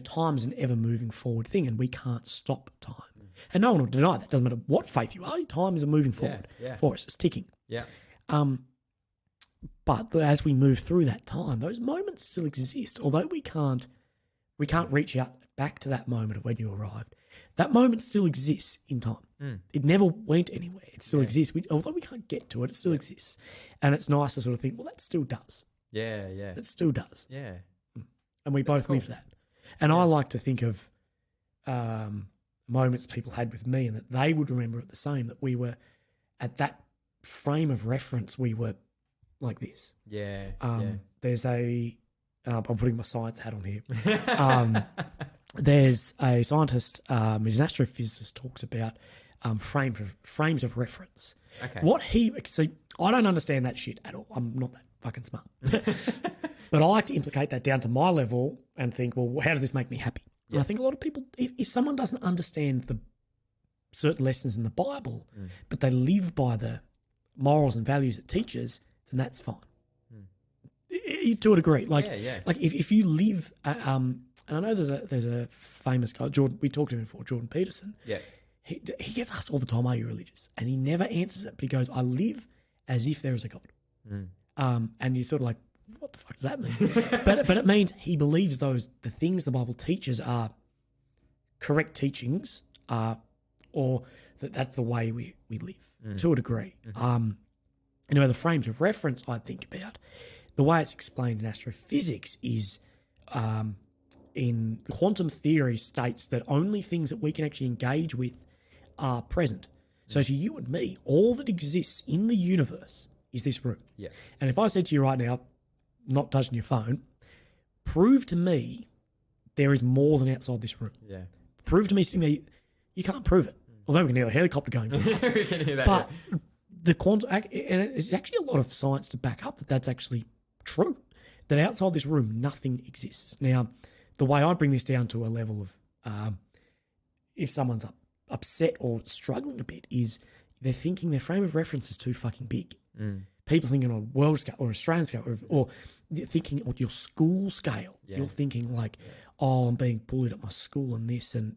time is an ever-moving forward thing, and we can't stop time. And no one will deny that. Doesn't matter what faith you are. Time is a moving forward for us. It's ticking. Yeah. But as we move through that time, those moments still exist. Although we can't reach out back to that moment of when you arrived. That moment still exists in time. It never went anywhere. It still exists. Although we can't get to it, it still exists. And it's nice to sort of think, well, that still does. Yeah, yeah. It still does. Yeah. And we both live that. And I like to think of moments people had with me and that they would remember it the same, that we were at that frame of reference, we were like this. Yeah. There's and I'm putting my science hat on here. There's a scientist, he's an astrophysicist, talks about frames of reference. Okay. I don't understand that shit at all. I'm not that fucking smart. But I like to implicate that down to my level and think, well, how does this make me happy? Yeah. And I think a lot of people, if someone doesn't understand the certain lessons in the Bible, but they live by the morals and values it teaches, then that's fine. To a degree. Like if you live, and I know there's a famous guy, Jordan, we talked to him before, Jordan Peterson. Yeah. He gets asked all the time, are you religious? And he never answers it, but he goes, I live as if there is a God. And you're sort of like, what the fuck does that mean? but it means he believes the things the Bible teaches are correct teachings, or that's the way we live to a degree. Anyway, the frames of reference I think about, the way it's explained in astrophysics is in quantum theory states that only things that we can actually engage with are present. So to you and me, all that exists in the universe is this room. Yeah. And if I said to you right now, not touching your phone, prove to me there is more than outside this room. Yeah. Prove to me something that you can't prove it. Although we can hear a helicopter going past. We can hear that. But the quantum, and it's actually a lot of science to back up that that's actually true. That outside this room, nothing exists. Now, the way I bring this down to a level of if someone's upset or struggling a bit is they're thinking their frame of reference is too fucking big. People thinking on a world scale or Australian scale or thinking on your school scale. Yeah. You're thinking like, oh, I'm being bullied at my school and this, and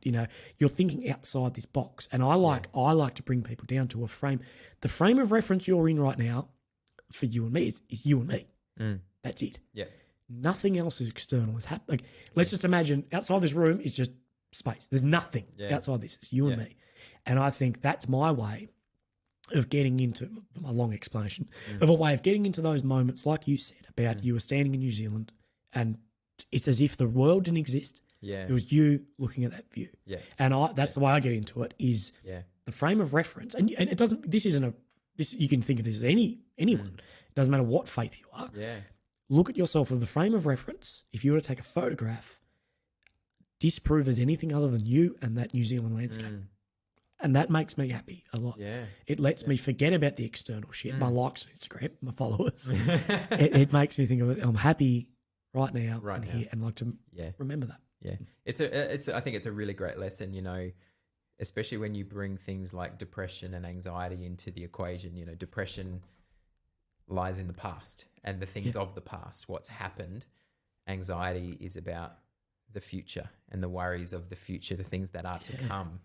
you're thinking outside this box. And I like to bring people down to a frame. The frame of reference you're in right now for you and me is you and me. That's it. Yeah. Nothing else is external. Is happening. Like, let's just imagine outside this room is just space. There's nothing outside this. It's you and me. And I think that's my way of getting into my long explanation of a way of getting into those moments, like you said, about you were standing in New Zealand and it's as if the world didn't exist. Yeah. It was you looking at that view. Yeah. And that's the way I get into it is the frame of reference. And it doesn't, this isn't you can think of this as anyone. It doesn't matter what faith you are. Yeah. Look at yourself with the frame of reference. If you were to take a photograph, disprove there's anything other than you and that New Zealand landscape. And that makes me happy a lot. Yeah. It lets me forget about the external shit, my likes on Instagram, my followers. it makes me think of it. I'm happy right now here and like to remember that. Yeah. I think it's a really great lesson, especially when you bring things like depression and anxiety into the equation. Depression lies in the past and the things of the past, what's happened. Anxiety is about the future and the worries of the future, the things that are to come.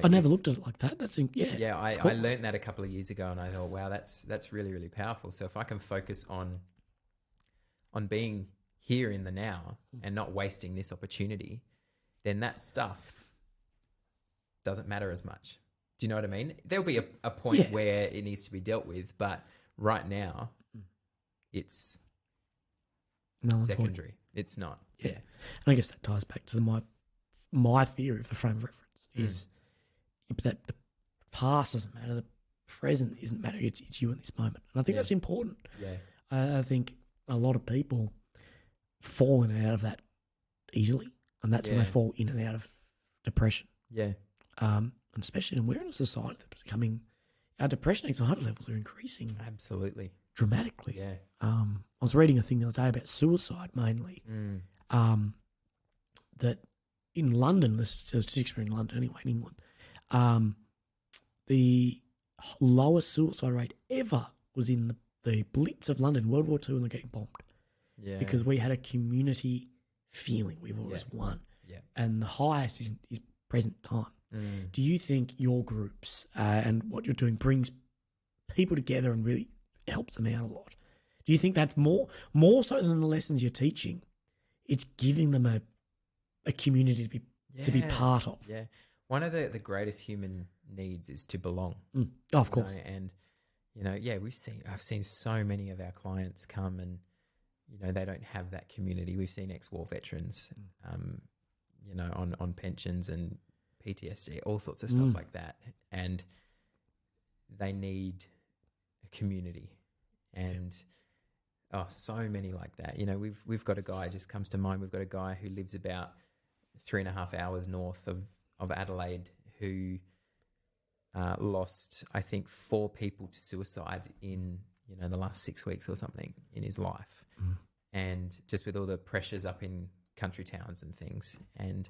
I never looked at it like that. I learned that a couple of years ago, and I thought, wow, that's really, really powerful. So if I can focus on being here in the now and not wasting this opportunity, then that stuff doesn't matter as much. Do you know what I mean? There'll be a point where it needs to be dealt with, but right now it's secondary. It's not. Yeah. And I guess that ties back to my theory of the frame of reference is that the past doesn't matter, the present isn't matter. It's you in this moment, and I think that's important. Yeah, I think a lot of people fall in and out of that easily, and that's when they fall in and out of depression. Yeah, and especially we're in a society that's becoming, our depression anxiety levels are increasing absolutely dramatically. Yeah, I was reading a thing the other day about suicide mainly. That in London, the statistics are in London anyway, in England. The lowest suicide rate ever was in the Blitz of London, World War II, and they're getting bombed. Yeah. Because we had a community feeling. We've always won. Yeah. And the highest is present time. Do you think your groups and what you're doing brings people together and really helps them out a lot? Do you think that's more so than the lessons you're teaching? It's giving them a community to be part of. Yeah. One of the greatest human needs is to belong. Oh, of course. And, I've seen so many of our clients come and, they don't have that community. We've seen ex-war veterans, on pensions and PTSD, all sorts of stuff like that. And they need a community. And, so many like that. We've got a guy, just comes to mind, we've got a guy who lives about 3.5 hours north of Adelaide who lost, I think, 4 people to suicide in, the last 6 weeks or something in his life. And just with all the pressures up in country towns and things. And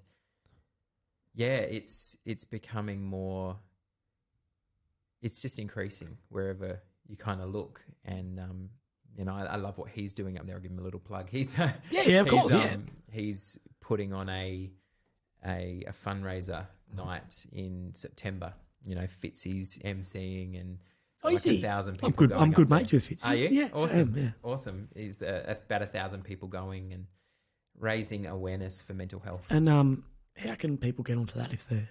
it's becoming more, it's just increasing wherever you kind of look. And, I love what he's doing up there. I'll give him a little plug. He's of course. He's putting on a fundraiser night in September. Fitzy's emceeing and like 1,000 people. I'm good mates with Fitzy. Are you? Yeah, Awesome. Awesome. He's about 1,000 people going and raising awareness for mental health. And how can people get onto that if they're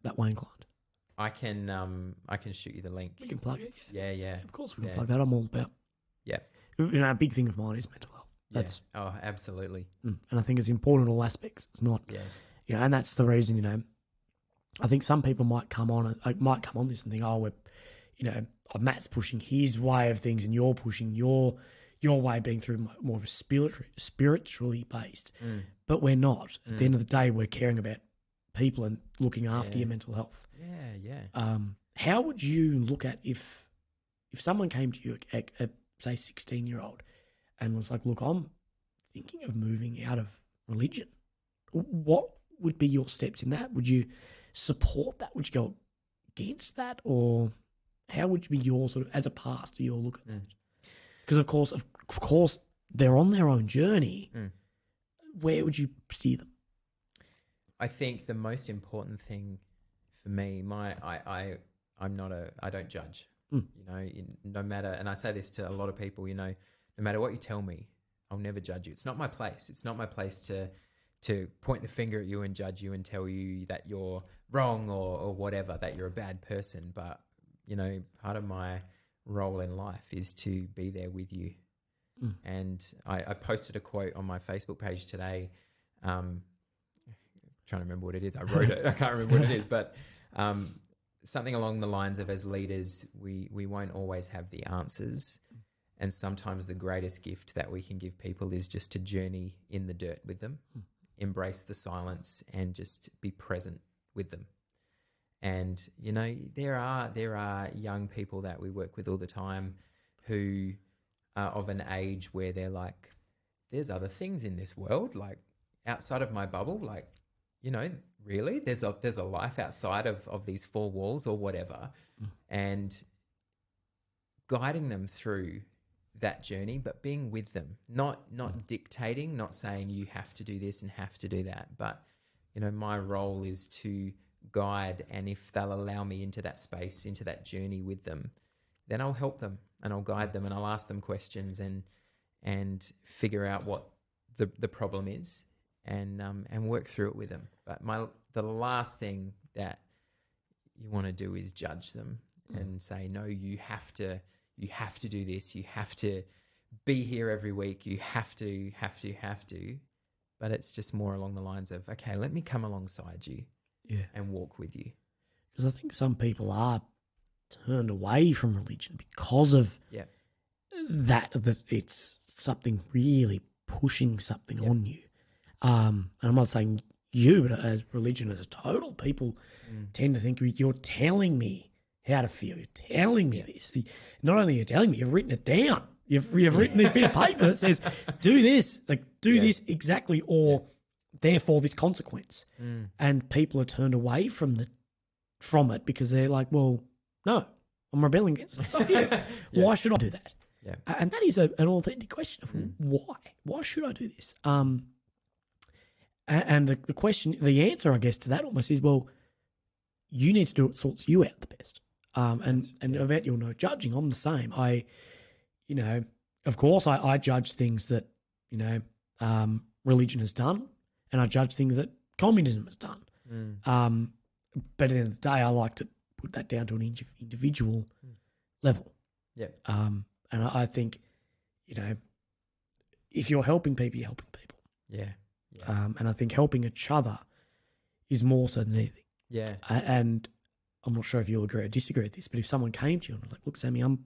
that way inclined? I can shoot you the link. We can plug it. Yeah. Of course we can plug that. I'm all about. Yeah. A big thing of mine is mental health. That's absolutely. And I think it's important in all aspects. It's not. Yeah. And that's the reason. I think some people might come on this and think, oh, Matt's pushing his way of things and you're pushing your way being through more of a spiritually based. But we're not. At the end of the day, we're caring about people and looking after your mental health. Yeah. How would you look at if someone came to you at say 16-year-old and was like, look, I'm thinking of moving out of religion. What would be your steps in that? Would you support that? Would you go against that? Or how would be your sort of, as a pastor, your look at that? Because of course, they're on their own journey. Where would you steer them? I think the most important thing for me, I don't judge. You know, no matter, and I say this to a lot of people, you know, no matter what you tell me, I'll never judge you. It's not my place. It's not my place to point the finger at you and judge you and tell you that you're wrong or whatever, that you're a bad person. But, you know, part of my role in life is to be there with you. And I posted a quote on my Facebook page today. Trying to remember what it is. I wrote it. I can't remember what it is, but something along the lines of, as leaders, we won't always have the answers. And sometimes the greatest gift that we can give people is just to journey in the dirt with them, embrace the silence and just be present with them. And, you know, there are young people that we work with all the time who are of an age where they're like, there's other things in this world, like outside of my bubble, like, you know, really, there's a life outside of these four walls or whatever, and guiding them through that journey, but being with them, not dictating, not saying you have to do this and have to do that, but, you know, my role is to guide, and if they'll allow me into that space, into that journey with them, then I'll help them and I'll guide them and I'll ask them questions and figure out what the problem is and work through it with them. But the last thing that you want to do is judge them and say, no, you have to do this, you have to be here every week, you have to. But it's just more along the lines of, okay, let me come alongside you and walk with you. Because I think some people are turned away from religion because of that it's something really pushing something on you. And I'm not saying you, but as religion as a total, people tend to think you're telling me how to feel. You're telling me this. Not only you're telling me, you've written it down. You've written this bit of paper that says, do this, this exactly, or therefore this consequence. And people are turned away from it because they're like, well, no, I'm rebelling against that stuff. Why should I do that? Yeah. And that is an authentic question of why? Why should I do this? And the question, the answer, I guess, to that almost is, well, you need to do what sorts you out the best. And about your no judging, I'm the same. Of course, I judge things that, religion has done, and I judge things that communism has done. But at the end of the day, I like to put that down to an individual level. Yeah. And I think, if you're helping people, you're helping people. Yeah. And I think helping each other is more so than anything. Yeah. And I'm not sure if you'll agree or disagree with this, but if someone came to you and was like, look, Sammy, I'm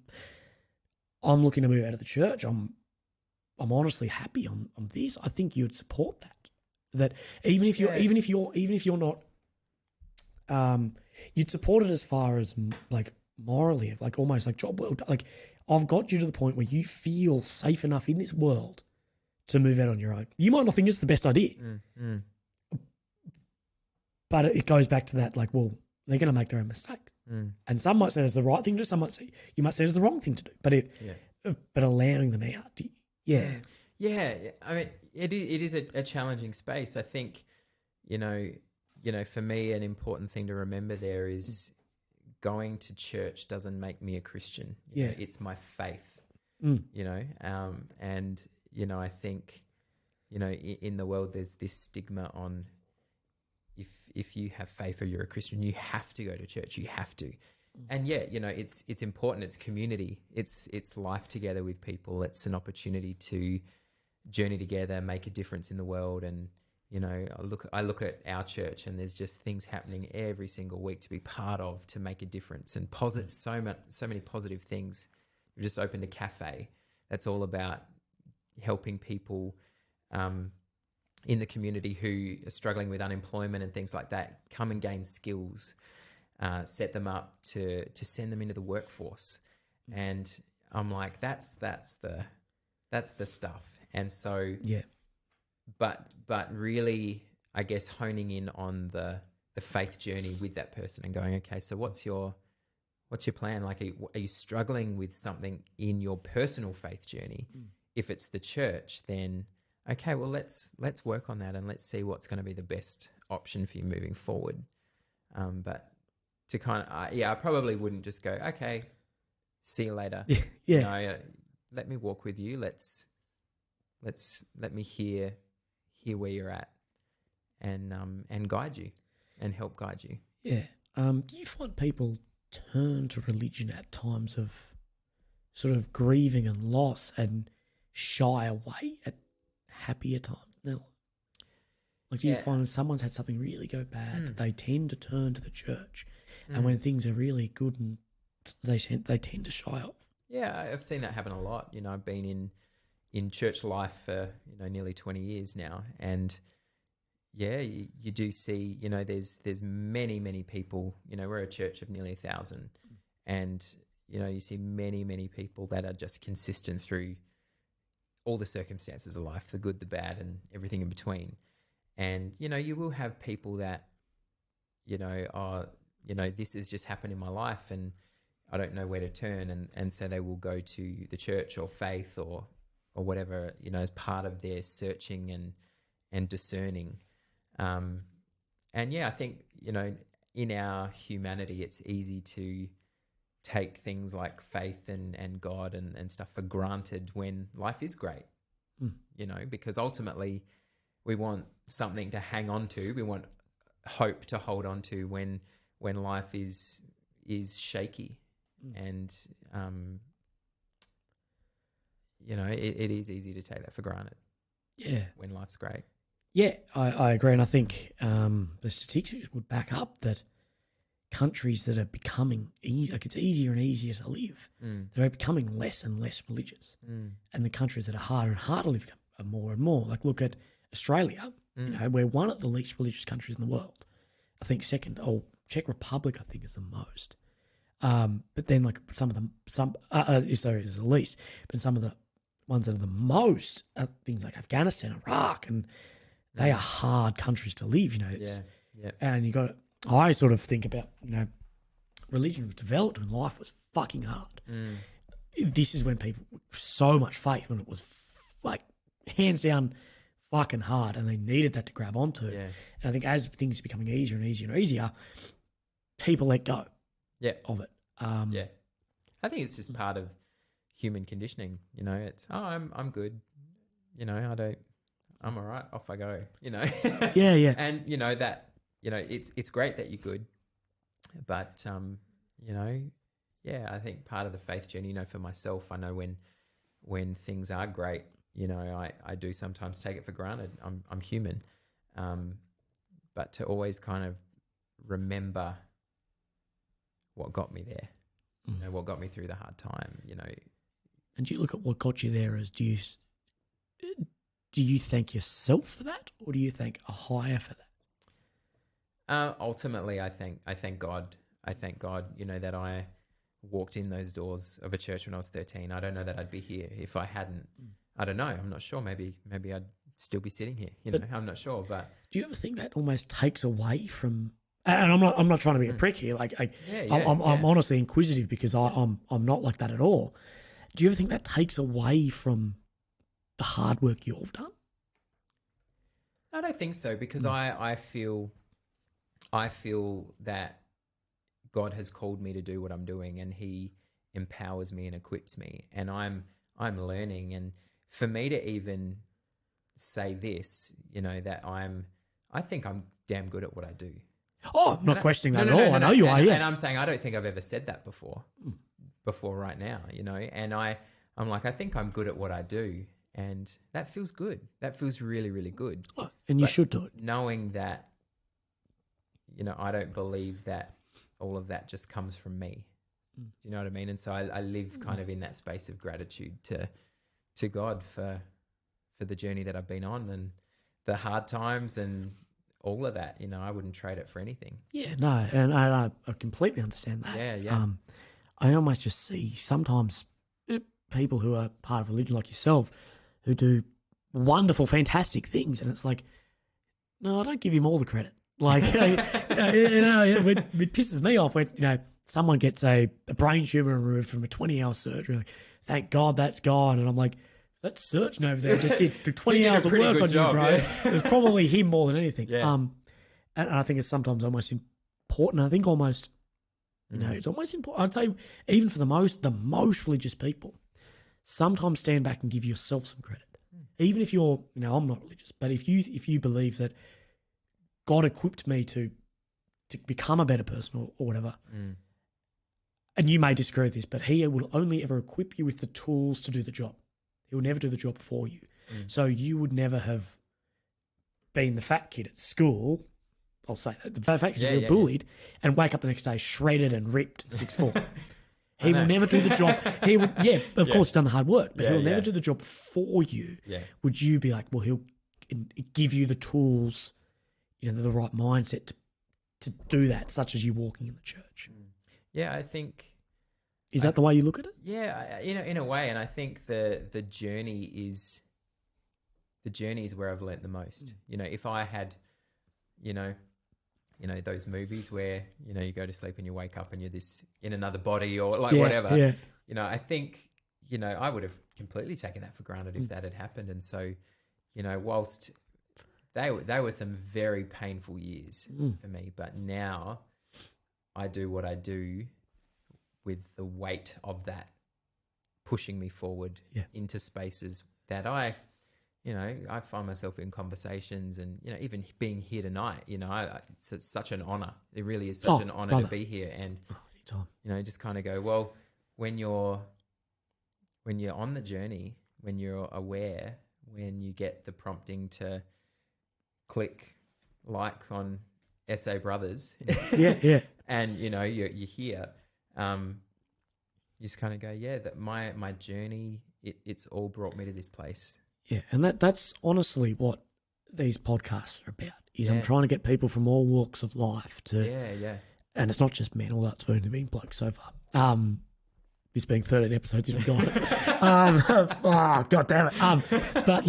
looking to move out of the church. I'm honestly happy on this. I think you'd support that. That even if you're not, you'd support it as far as like morally, of like almost like job well done. Like, I've got you to the point where you feel safe enough in this world to move out on your own. You might not think it's the best idea, but it goes back to that, like, well, they're going to make their own mistake. And some might say it's the right thing to do, some might say, you might say it's the wrong thing to do, but allowing them out. Yeah. I mean, it is a challenging space. I think, for me, an important thing to remember there is going to church doesn't make me a Christian. You know, it's my faith, and, I think, in the world, there's this stigma on if you have faith or you're a Christian, you have to go to church. You have to. And it's important. It's community. It's life together with people. It's an opportunity to journey together, make a difference in the world. And, I look at our church, and there's just things happening every single week to be part of, to make a difference, and so many positive things. We've just opened a cafe that's all about helping people in the community who are struggling with unemployment and things like that come and gain skills, set them up to send them into the workforce. And I'm like, that's the stuff. And so, Yeah. but really, I guess, honing in on the faith journey with that person and going, okay, so what's your plan? Like, are you struggling with something in your personal faith journey? If it's the church, then okay, well, let's work on that, and let's see what's going to be the best option for you moving forward. But to kind of, I probably wouldn't just go, okay, see you later. Yeah. No, let me walk with you. Let me hear where you're at, and guide you, and help guide you. Yeah. Do you find people turn to religion at times of sort of grieving and loss and shy away at happier times? No. Like, do you find when someone's had something really go bad, they tend to turn to the church, and when things are really good, and they tend to shy off? Yeah, I've seen that happen a lot. I've been in church life for nearly 20 years now, and you do see there's many people. We're a church of nearly 1,000, and you see many people that are just consistent through all the circumstances of life, the good, the bad, and everything in between. And you will have people that this has just happened in my life, and I don't know where to turn, and so they will go to the church or faith or whatever, as part of their searching and discerning. I think, in our humanity, it's easy to take things like faith and God and stuff for granted when life is great, because ultimately we want something to hang on to. We want hope to hold on to when life is shaky. And, it is easy to take that for granted. Yeah. When life's great. Yeah, I agree. And I think the statistics would back up that countries that are becoming like it's easier and easier to live, they're becoming less and less religious. And the countries that are harder and harder to live are more and more. Like, look at Australia. We're one of the least religious countries in the world. I think second, Czech Republic, I think, is the most. But then, like, is the least. But some of the ones that are the most are things like Afghanistan, Iraq, and they are hard countries to live. And I sort of think about religion was developed when life was fucking hard. This is when people so much faith, when it was like hands down fucking hard, and they needed that to grab onto. And I think as things are becoming easier and easier and easier, people let go of it. I think it's just part of human conditioning. It's I'm good. I'm all right. Off I go. Yeah. And it's great that you're good, but I think part of the faith journey. For myself, I know when things are great, I do sometimes take it for granted. I'm human, but to always kind of remember what got me there, what got me through the hard time, And do you look at what got you there as, do you thank yourself for that, or do you thank a higher for that? Ultimately, I thank God. I thank God, that I walked in those doors of a church when I was 13. I don't know that I'd be here if I hadn't. I don't know. I'm not sure. Maybe I'd still be sitting here. I'm not sure. But do you ever think that almost takes away from? And I'm not trying to be a prick here. Like, I'm honestly inquisitive, because I'm not like that at all. Do you ever think that takes away from the hard work you've done? I don't think so, because I feel that God has called me to do what I'm doing, and He empowers me and equips me, and I'm learning. And for me to even say this, that I think I'm damn good at what I do. Oh, I'm not questioning that at all. I know you are, yeah. And I'm saying I don't think I've ever said that before right now, and I'm like, I think I'm good at what I do. And that feels good. That feels really, really good. Oh, and you But should do it. knowing that, I don't believe that all of that just comes from me. Do you know what I mean? And so I live kind of in that space of gratitude to God for the journey that I've been on and the hard times and all of that. I wouldn't trade it for anything. Yeah, no, and I completely understand that. Yeah. I almost just see sometimes people who are part of religion like yourself who do wonderful, fantastic things, and it's like, no, I don't give him all the credit. Like, it pisses me off when someone gets a brain tumor removed from a 20-hour surgery. Like, thank God that's gone, and I'm like, that surgeon over there just did 20 hours of work on job, you, bro. yeah. It was probably him more than anything. Yeah. And I think it's sometimes almost important. I think almost, it's almost important. I'd say even for the most religious people, sometimes stand back and give yourself some credit. Even if you're, I'm not religious, but if you believe that God equipped me to become a better person or whatever, and you may disagree with this, but He will only ever equip you with the tools to do the job. He will never do the job for you. So you would never have been the fat kid at school. I'll say that. The fat kid who bullied and wake up the next day shredded and ripped and 6'4". He will never do the job. He will, of course, he's done the hard work, but he'll never do the job for you. Yeah. Would you be like, well, he'll give you the tools, the right mindset to do that, such as you walking in the church? Yeah, I think. Is that the way you look at it? Yeah, in a way, and I think the journey is where I've learnt the most. If I had, those movies where you go to sleep and you wake up and you're this in another body or whatever. Yeah. I think I would have completely taken that for granted if that had happened. And so, whilst they were some very painful years for me, but now I do what I do with the weight of that pushing me forward into spaces that I find myself in conversations and, even being here tonight, it's such an honor. It really is such an honor to be here. And, just kind of go, well, when you're on the journey, when you're aware, when you get the prompting to click like on SA Brothers, and, you're here, you just kind of go, that my journey, it's all brought me to this place. Yeah, and that's honestly what these podcasts are about. I'm trying to get people from all walks of life to, and it's not just men, although it's only been blokes so far. This being 13 episodes in, guys. God damn it. But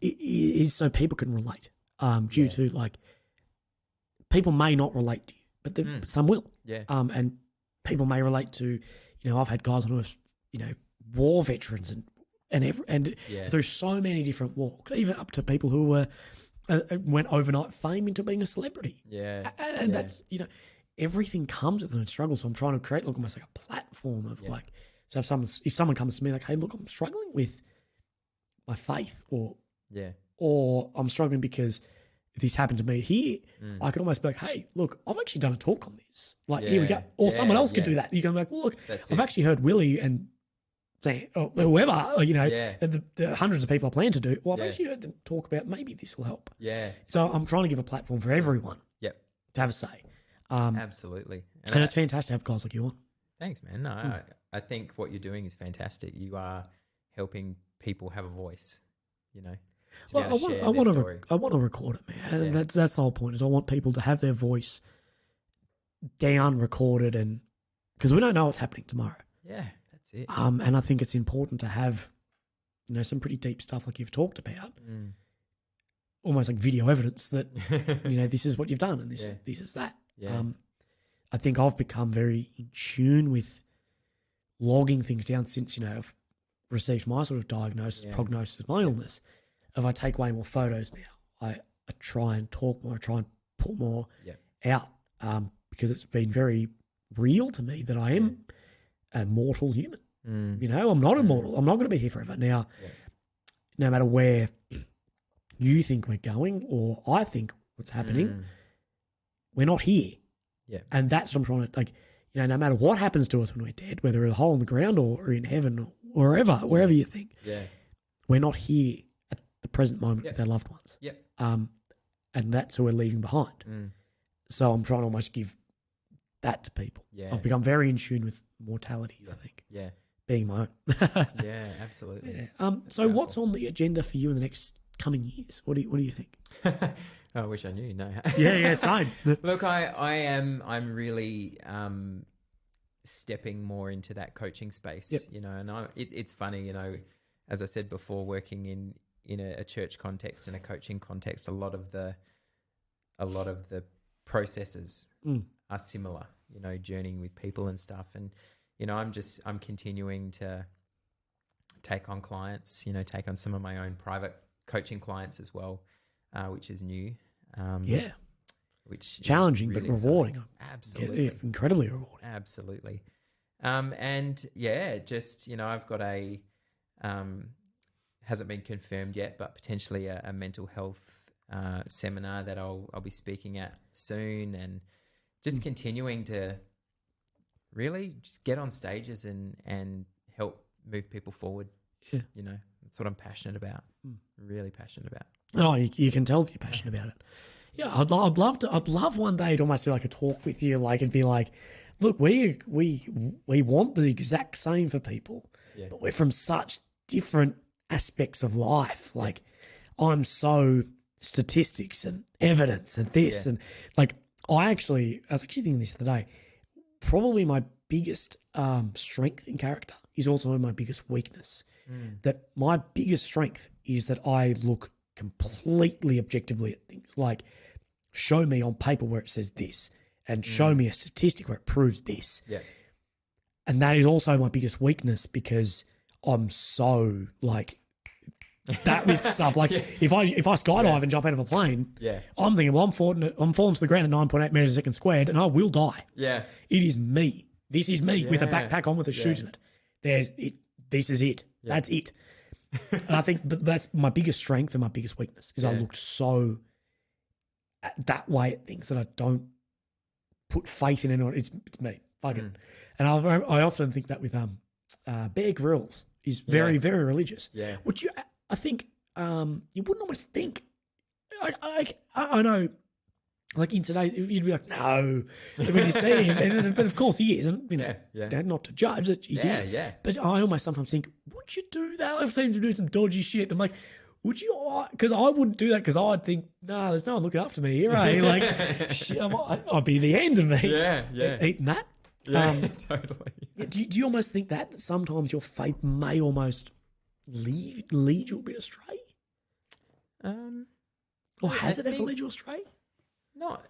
it is so people can relate. Due to people may not relate to you, but some will. Yeah. And people may relate to, I've had guys who are, war veterans and through so many different walks, even up to people who were went overnight fame into being a celebrity. Yeah. And that's, everything comes with a struggle. So I'm trying to create almost like a platform of so if someone comes to me like, hey, look, I'm struggling with my faith or I'm struggling because if this happened to me here, I could almost be like, hey, look, I've actually done a talk on this. Here we go. Or someone else could do that. You can be like, well, look, I've actually heard Willy and or whoever, the hundreds of people I plan to do. Well, I've actually heard them talk about maybe this will help. Yeah. So I'm trying to give a platform for everyone. Yep. To have a say. Absolutely. And it's fantastic to have guys like you on. Thanks, man. No, I think what you're doing is fantastic. You are helping people have a voice, Well, I want to record it, man. That's the whole point. Is I want people to have their voice down, recorded, and because we don't know what's happening tomorrow. Yeah, that's it. And I think it's important to have, some pretty deep stuff like you've talked about, almost like video evidence that this is what you've done and this is that. Yeah. I think I've become very in tune with logging things down since I've received my sort of diagnosis, prognosis of my illness. If I take way more photos now, I try and talk more, I try and put more out because it's been very real to me that I am a mortal human. I'm not immortal. I'm not going to be here forever. Now, no matter where you think we're going or I think what's happening, we're not here. Yeah. And that's what I'm trying to, no matter what happens to us when we're dead, whether in a hole in the ground or in heaven or wherever you think, we're not here at the present moment with our loved ones. Yep. And that's who we're leaving behind. So I'm trying to almost give that to people. Yeah. I've become very in tune with mortality, I think. Yeah. Being my own. Yeah, absolutely. So what's on the agenda for you in the next coming years? What do you think? I wish I knew. No. Yeah, same. Look, I'm really stepping more into that coaching space, and it's funny, as I said before, working in a church context and a coaching context, a lot of the processes are similar, journeying with people and stuff. And, I'm continuing to take on clients, take on some of my own private coaching clients as well, which is new. Which challenging really but rewarding. Absolutely. Yeah, incredibly rewarding. Absolutely. And just, I've got hasn't been confirmed yet, but potentially a mental health seminar that I'll be speaking at soon, and just continuing to really just get on stages and help move people forward. Yeah. That's what I'm passionate about. Really passionate about. Oh, you can tell you're passionate about it. Yeah, I'd love one day to almost do like a talk with you, like, and be like, look, we want the exact same for people, but we're from such different aspects of life. Like, I'm so statistics and evidence and this and like, I was actually thinking this the other day. Probably my biggest strength in character is also my biggest weakness. That my biggest strength is that I look completely objectively at things. Like, show me on paper where it says this, and show me a statistic where it proves this. Yeah. And that is also my biggest weakness, because I'm so like that with stuff. Like if I skydive and jump out of a plane, I'm thinking, well, I'm falling to the ground at 9.8 meters a second squared, and I will die. Yeah. It is me. This is me with a backpack on with a chute in it. This is it. Yeah. That's it. And I think that's my biggest strength and my biggest weakness, is I look so that way at things that I don't put faith in anyone. It's me. Fuck it. And I often think that with Bear Grylls is very, very religious. Yeah. Which I think you wouldn't almost think. I know, like in today, you'd be like, no, when you see him, but of course he is, and not to judge that he did. Yeah. But I almost sometimes think, would you do that? I've seen him do some dodgy shit. I'm like, would you? Because I wouldn't do that, because I'd think, no, there's no one looking after me here, eh? Like, shit, I'd be the end of me. Yeah. Eating that. Yeah, totally. Do you almost think that sometimes your faith may almost lead you a bit astray? Or has it ever led you astray? Not,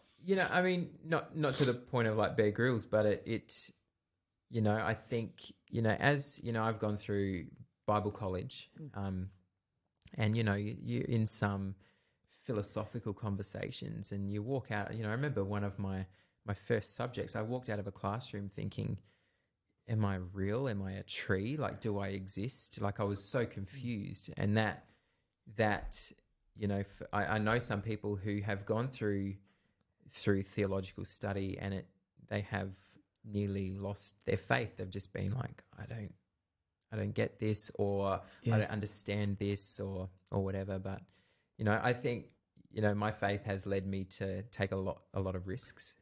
I mean, not to the point of like Bear Grylls, but it I think, as, I've gone through Bible college, and, you're in some philosophical conversations, and you walk out, I remember one of my first subjects, I walked out of a classroom thinking, am I real? Am I a tree? Like, do I exist? Like, I was so confused. And that I know some people who have gone through theological study, and they have nearly lost their faith. They've just been like, I don't get this, or I don't understand this, or whatever. But, I think, my faith has led me to take a lot of risks.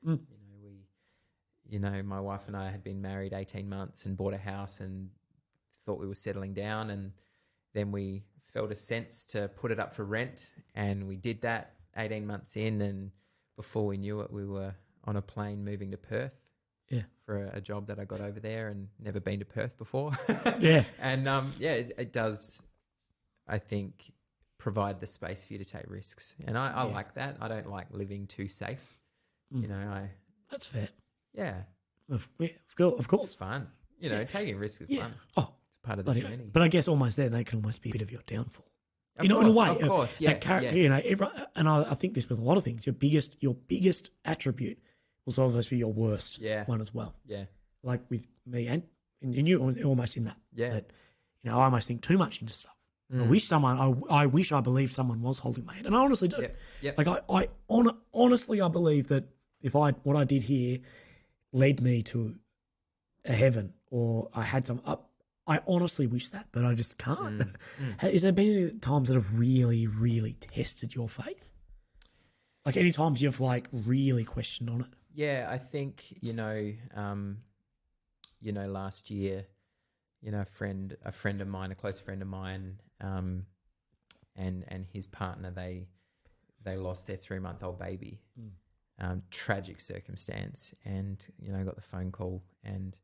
My wife and I had been married 18 months and bought a house and thought we were settling down, and then we felt a sense to put it up for rent, and we did that 18 months in, and before we knew it, we were on a plane moving to Perth for a job that I got over there, and never been to Perth before. And it does, I think, provide the space for you to take risks, and I like that. I don't like living too safe. That's fair. Yeah. Of course. It's fun. Taking risks is fun. Oh, it's part of the journey. But I guess almost there, they can almost be a bit of your downfall. In a way. Of course, yeah. And I think this with a lot of things, your biggest attribute will sometimes be your worst one as well. Yeah. Like with me and you, almost in that. Yeah. That, I almost think too much into stuff. I wish I believed someone was holding my hand, and I honestly do. Yep. Like honestly, I believe that if what I did here led me to a heaven, or I had some I honestly wish that, but I just can't. Mm. Has there been any times that have really, really tested your faith? Like any times you've like really questioned on it? Yeah, I think, last year, a friend of mine, a close friend of mine, and his partner, they lost their 3-month-old baby. Tragic circumstance. And, I got the phone call and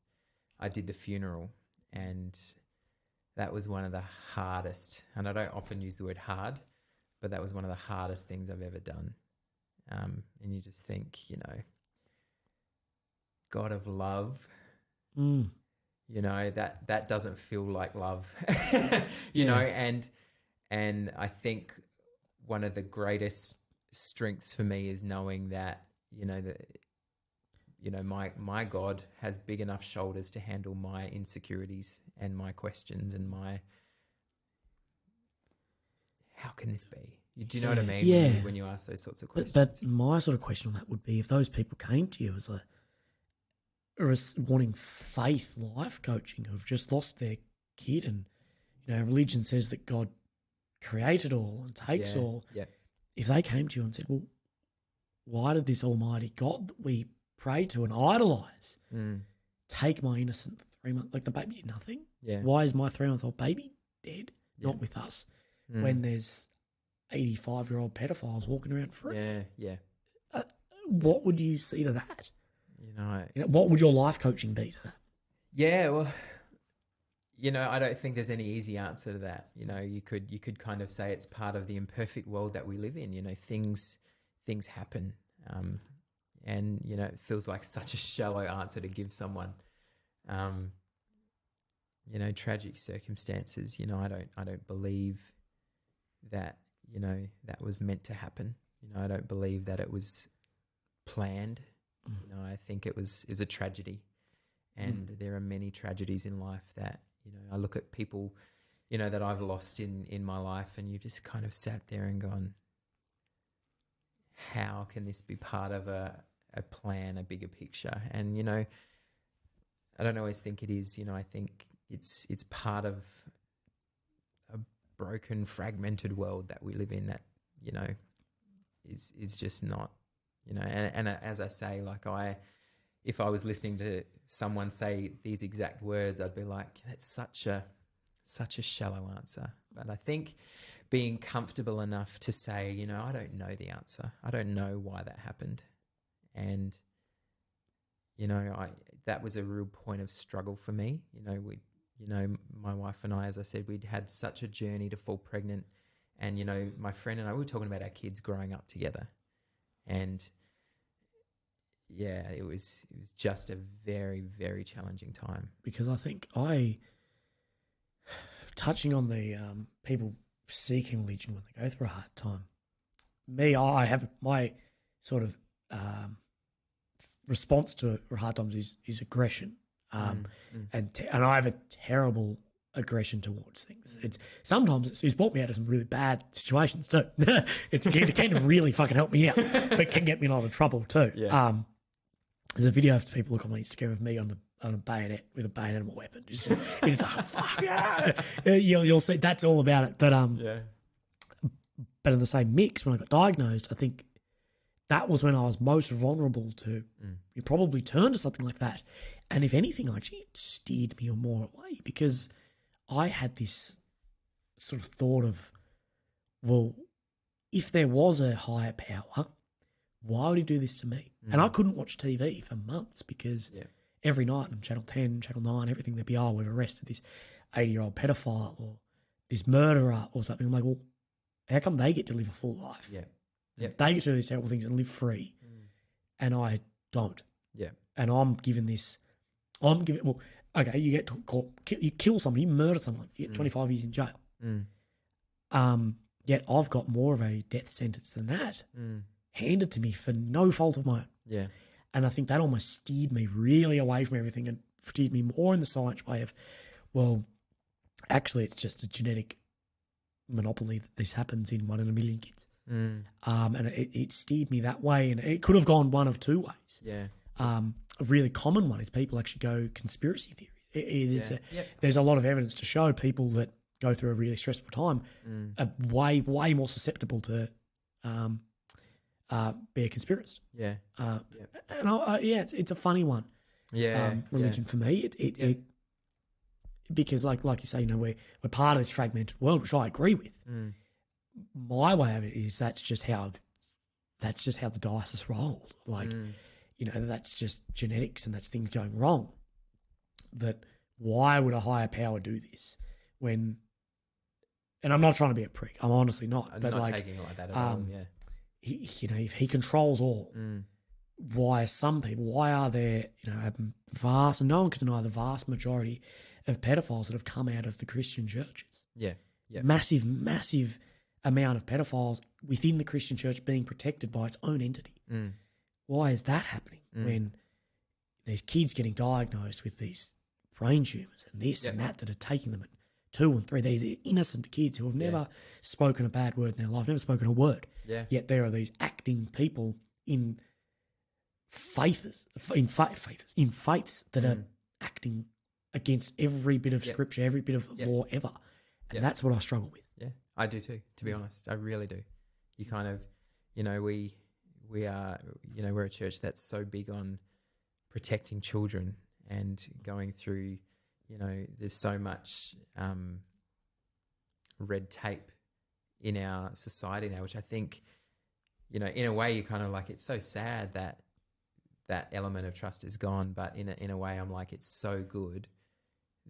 I did the funeral, and that was one of the hardest, and I don't often use the word hard, but that was one of the hardest things I've ever done. And you just think, God of love, that doesn't feel like love, and I think one of the greatest strengths for me is knowing that, my God has big enough shoulders to handle my insecurities and my questions and my, how can this be? Do you know what I mean? Yeah. When you ask those sorts of questions. But my sort of question on that would be, if those people came to you as wanting faith life coaching, who've just lost their kid, and religion says that God created all and takes all. Yeah. If they came to you and said, well, why did this almighty God that we pray to and idolize take my innocent 3 months, like the baby did nothing? Yeah. Why is my 3-month-old baby dead, not with us, when there's 85-year-old pedophiles walking around free? Yeah. What would you see to that? I, What would your life coaching be to that? Yeah, well, I don't think there's any easy answer to that. You could kind of say it's part of the imperfect world that we live in. Things happen, and it feels like such a shallow answer to give someone. Tragic circumstances. I don't believe that that was meant to happen. I don't believe that it was planned. I think it was a tragedy, and there are many tragedies in life that, I look at people, that I've lost in my life, and you just kind of sat there and gone, how can this be part of a plan, a bigger picture? And, I don't always think it is. I think it's part of a broken, fragmented world that we live in that, is just not, and as I say, like if I was listening to someone say these exact words, I'd be like, that's such a shallow answer. But I think being comfortable enough to say, I don't know the answer. I don't know why that happened. And, that was a real point of struggle for me. My wife and I, as I said, we'd had such a journey to fall pregnant. And, my friend and I, we were talking about our kids growing up together. And yeah, it was just a very, very challenging time. Because I think touching on the people seeking religion when they go through a hard time, I have my sort of response to hard times is aggression, and I have a terrible aggression towards things. It's brought me out of some really bad situations too. It can really fucking help me out, but can get me in a lot of trouble too. Yeah. There's a video if people look on my Instagram of me on a bayonet with a bayonet weapon. Just it's like, fuck yeah. You'll see that's all about it. But but in the same mix, when I got diagnosed, I think that was when I was most vulnerable to you probably turn to something like that. And if anything, actually, it steered me more away, because I had this sort of thought of, well, if there was a higher power, why would he do this to me? And I couldn't watch TV for months because every night on Channel 10, Channel 9, everything there'd be, we've arrested this 80-year-old pedophile or this murderer or something. I'm like, well, how come they get to live a full life? Yeah. Yep. They get to do these terrible things and live free, and I don't. Yeah. And okay, you get caught, you kill somebody, you murder someone, you get 25 years in jail. Yet I've got more of a death sentence than that handed to me for no fault of my own. Yeah. And I think that almost steered me really away from everything and steered me more in the science way of, well, actually it's just a genetic monopoly that this happens in 1 in a million kids. And it steered me that way, and it could have gone one of two ways. Yeah. A really common one is people actually go conspiracy theories. There's a lot of evidence to show people that go through a really stressful time are way more susceptible to be a conspiracist. Yeah. And it's a funny one. Yeah. Religion for me, it because like you say, we're part of this fragmented world, which I agree with. My way of it is that's just how the dice is rolled. Like, that's just genetics and that's things going wrong. That why would a higher power do this when? And I'm not trying to be a prick. I'm honestly not. I'm but not like, taking it like that at all. Yeah. If he controls all, why are there, a vast, no one can deny the vast majority of pedophiles that have come out of the Christian churches. Yeah. Massive amount of pedophiles within the Christian church being protected by its own entity. Why is that happening when there's kids getting diagnosed with these brain tumours and this and that are taking them at 2 and 3? These are innocent kids who have never spoken a bad word in their life, never spoken a word. Yeah. Yet there are these acting people in faiths that are acting against every bit of scripture, every bit of law ever. And that's what I struggle with. Yeah, I do too, to be honest. I really do. You kind of, we are, we're a church that's so big on protecting children and going through, there's so much red tape in our society now, which I think, in a way you kind of like, it's so sad that that element of trust is gone, but in a way I'm like, it's so good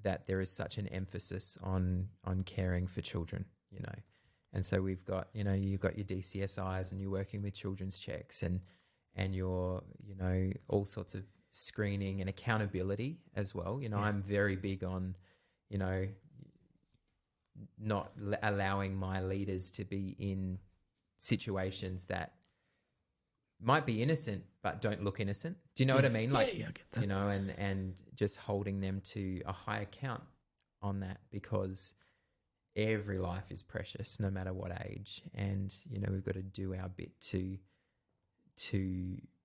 that there is such an emphasis on caring for children, and so we've got, you've got your DCSIs and you're working with children's checks and you're, all sorts of screening and accountability as well. I'm very big on, not allowing my leaders to be in situations that might be innocent but don't look innocent. Do you know what I mean? Like, I get that. And just holding them to a high account on that, because every life is precious no matter what age, and we've got to do our bit to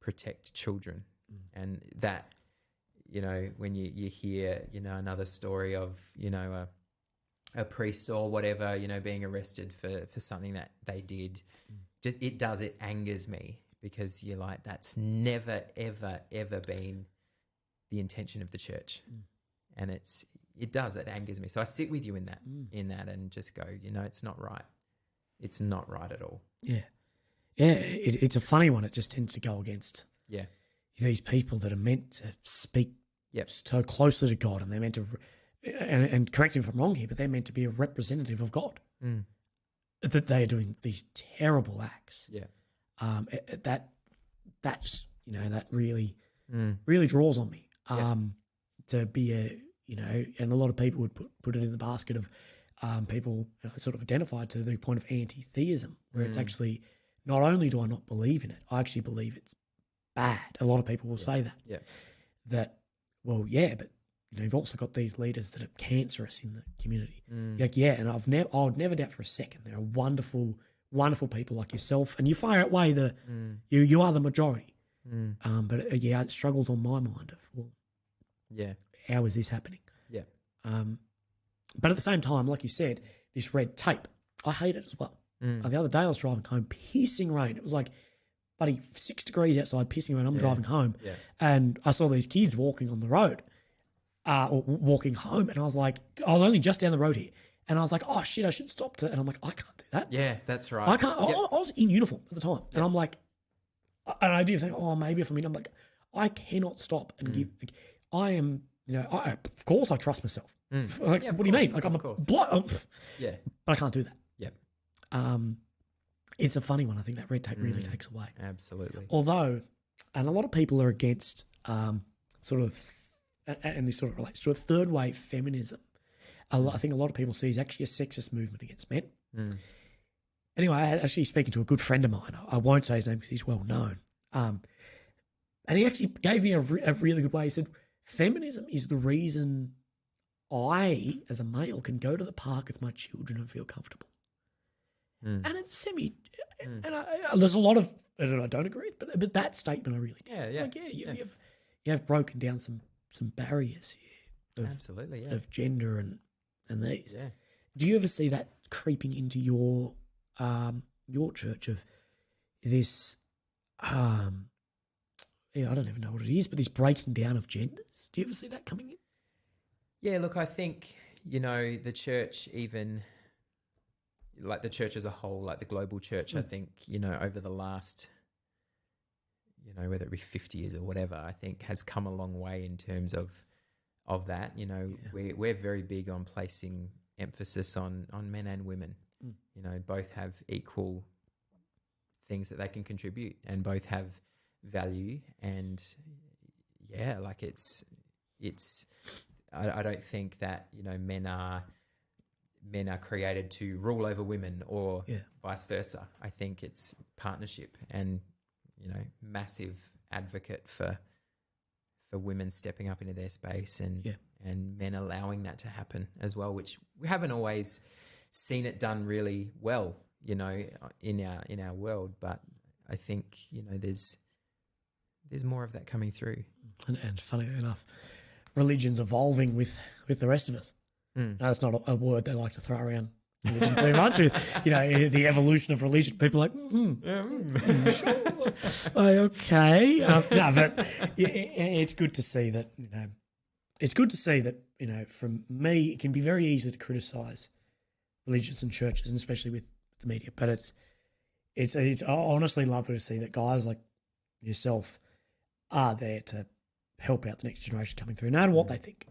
protect children. And that, when you hear another story of a priest or whatever being arrested for something that they did, it angers me, because you're like, that's never ever been the intention of the church. And it angers me. So I sit with you in that and just go, it's not right. It's not right at all. Yeah. It's a funny one. It just tends to go against these people that are meant to speak so closely to God, and they're meant to, and correct me if I'm wrong here, but they're meant to be a representative of God. That they are doing these terrible acts. Yeah. That really draws on me. To be and a lot of people would put it in the basket of people sort of identified to the point of anti-theism, where it's actually, not only do I not believe in it, I actually believe it's bad. A lot of people will say that. Yeah. But you've also got these leaders that are cancerous in the community. Like, and I would never doubt for a second there are wonderful, wonderful people like yourself, and you far outweigh you are the majority. But it struggles on my mind of, how is this happening? Yeah. But at the same time, like you said, this red tape, I hate it as well. The other day I was driving home, pissing rain. It was like, buddy, 6 degrees outside, pissing rain. I'm driving home, and I saw these kids walking on the road, or walking home, and I was like, I was only just down the road here, and I was like, oh shit, I should stop and I'm like, I can't do that. Yeah, that's right. I can't. I was in uniform at the time, and I'm like, and I do think, maybe if I'm like, I cannot stop and give. Like, I am, of course I trust myself. Like, what do you mean? Like, I'm a bloke. But I can't do that. It's a funny one. I think that red tape really takes away. Absolutely. Although, and a lot of people are against sort of, and this sort of relates to a third wave feminism. I think a lot of people see is actually a sexist movement against men. Anyway, I had actually speaking to a good friend of mine. I won't say his name because he's well known. And he actually gave me a really good way. He said, feminism is the reason I, as a male, can go to the park with my children and feel comfortable. And it's and there's a lot of, I don't agree with, but that statement I really did. You have broken down some barriers here. Absolutely, yeah. of gender and these. Yeah. Do you ever see that creeping into your church of this? Yeah, I don't even know what it is, but this breaking down of genders. Do you ever see that coming in? Yeah, look, I think, the church, even like the church as a whole, like the global church, I think, over the last, whether it be 50 years or whatever, I think has come a long way in terms of that. We're very big on placing emphasis on men and women. Both have equal things that they can contribute and both have value. And yeah, like I don't think that, men are created to rule over women or vice versa. I think it's partnership and, massive advocate for women stepping up into their space and men allowing that to happen as well, which we haven't always seen it done really well, in our world. But I think, there's more of that coming through. And funny enough, religion's evolving with the rest of us. Now, that's not a word they like to throw around religion too much. The evolution of religion. People are like, sure, okay. No, but it's good to see that. It's good to see that. From me, it can be very easy to criticise religions and churches, and especially with the media. But it's honestly lovely to see that guys like yourself are there to help out the next generation coming through, no matter what they think.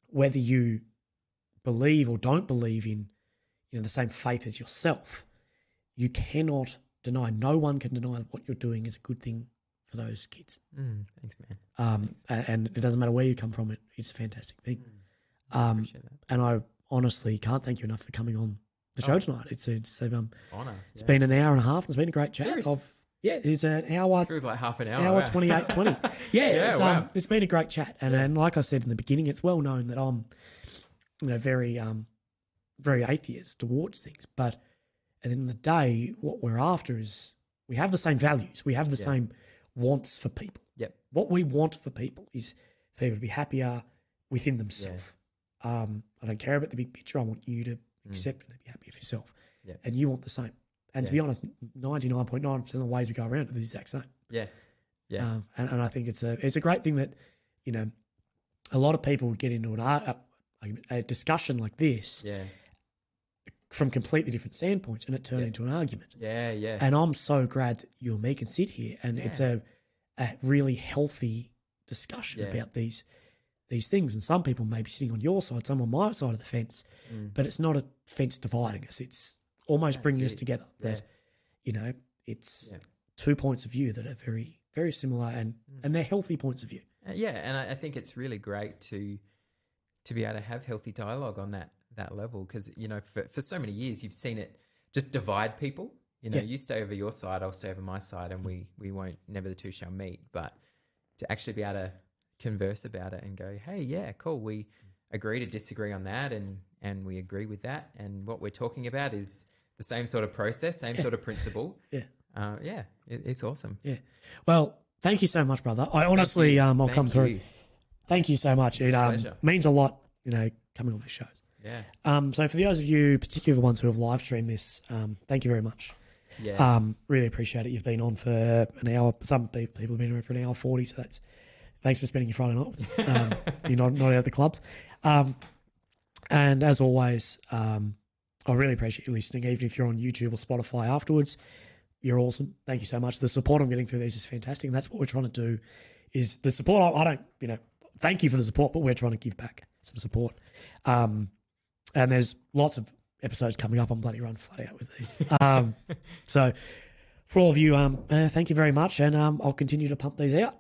Whether you believe or don't believe in, the same faith as yourself, you cannot deny. No one can deny what you're doing is a good thing for those kids. Thanks, man. And it doesn't matter where you come from. It's a fantastic thing. I appreciate that. And I honestly can't thank you enough for coming on the show tonight. It's Honor. It's been an hour and a half. It's been a great chat. Serious? It's an hour. Feels like half an hour. Hour wow. 28:20. Yeah, wow. It's been a great chat, and like I said in the beginning, it's well known that I'm, very, very atheist towards things. But at the end of the day, what we're after is we have the same values, we have the same wants for people. Yep. What we want for people is for people to be happier within themselves. I don't care about the big picture. I want you to accept and be happy with yourself, and you want the same. And to be honest, 99.9% of the ways we go around are the exact same. Yeah. And I think it's a great thing that, a lot of people would get into a discussion like this from completely different standpoints, and it turned into an argument. Yeah. And I'm so glad that you and me can sit here, and it's a really healthy discussion about these things. And some people may be sitting on your side, some on my side of the fence, but it's not a fence dividing us. It's almost bringing us together. That it's 2 points of view that are very, very similar, and they're healthy points of view. And I think it's really great to be able to have healthy dialogue on that level, because for so many years you've seen it just divide people. You stay over your side, I'll stay over my side, and we won't, never the two shall meet. But to actually be able to converse about it and go, hey, yeah, cool, we agree to disagree on that, and we agree with that, and what we're talking about is the same sort of process, same sort of principle. It's awesome. Yeah. Well, thank you so much, brother. I honestly, I'll come through. Thank you so much. It means a lot, coming on these shows. Yeah. So for those of you, particularly the ones who have live streamed this, thank you very much. Yeah. Really appreciate it. You've been on for an hour. Some people have been on for an hour 40. So thanks for spending your Friday night with us. You're not out at the clubs. And as always, I really appreciate you listening, even if you're on YouTube or Spotify afterwards. You're awesome. Thank you so much. The support I'm getting through these is fantastic, and that's what we're trying to do. Is the support? I don't, thank you for the support, but we're trying to give back some support. And there's lots of episodes coming up. I'm bloody run flat out with these. So for all of you, thank you very much, and I'll continue to pump these out.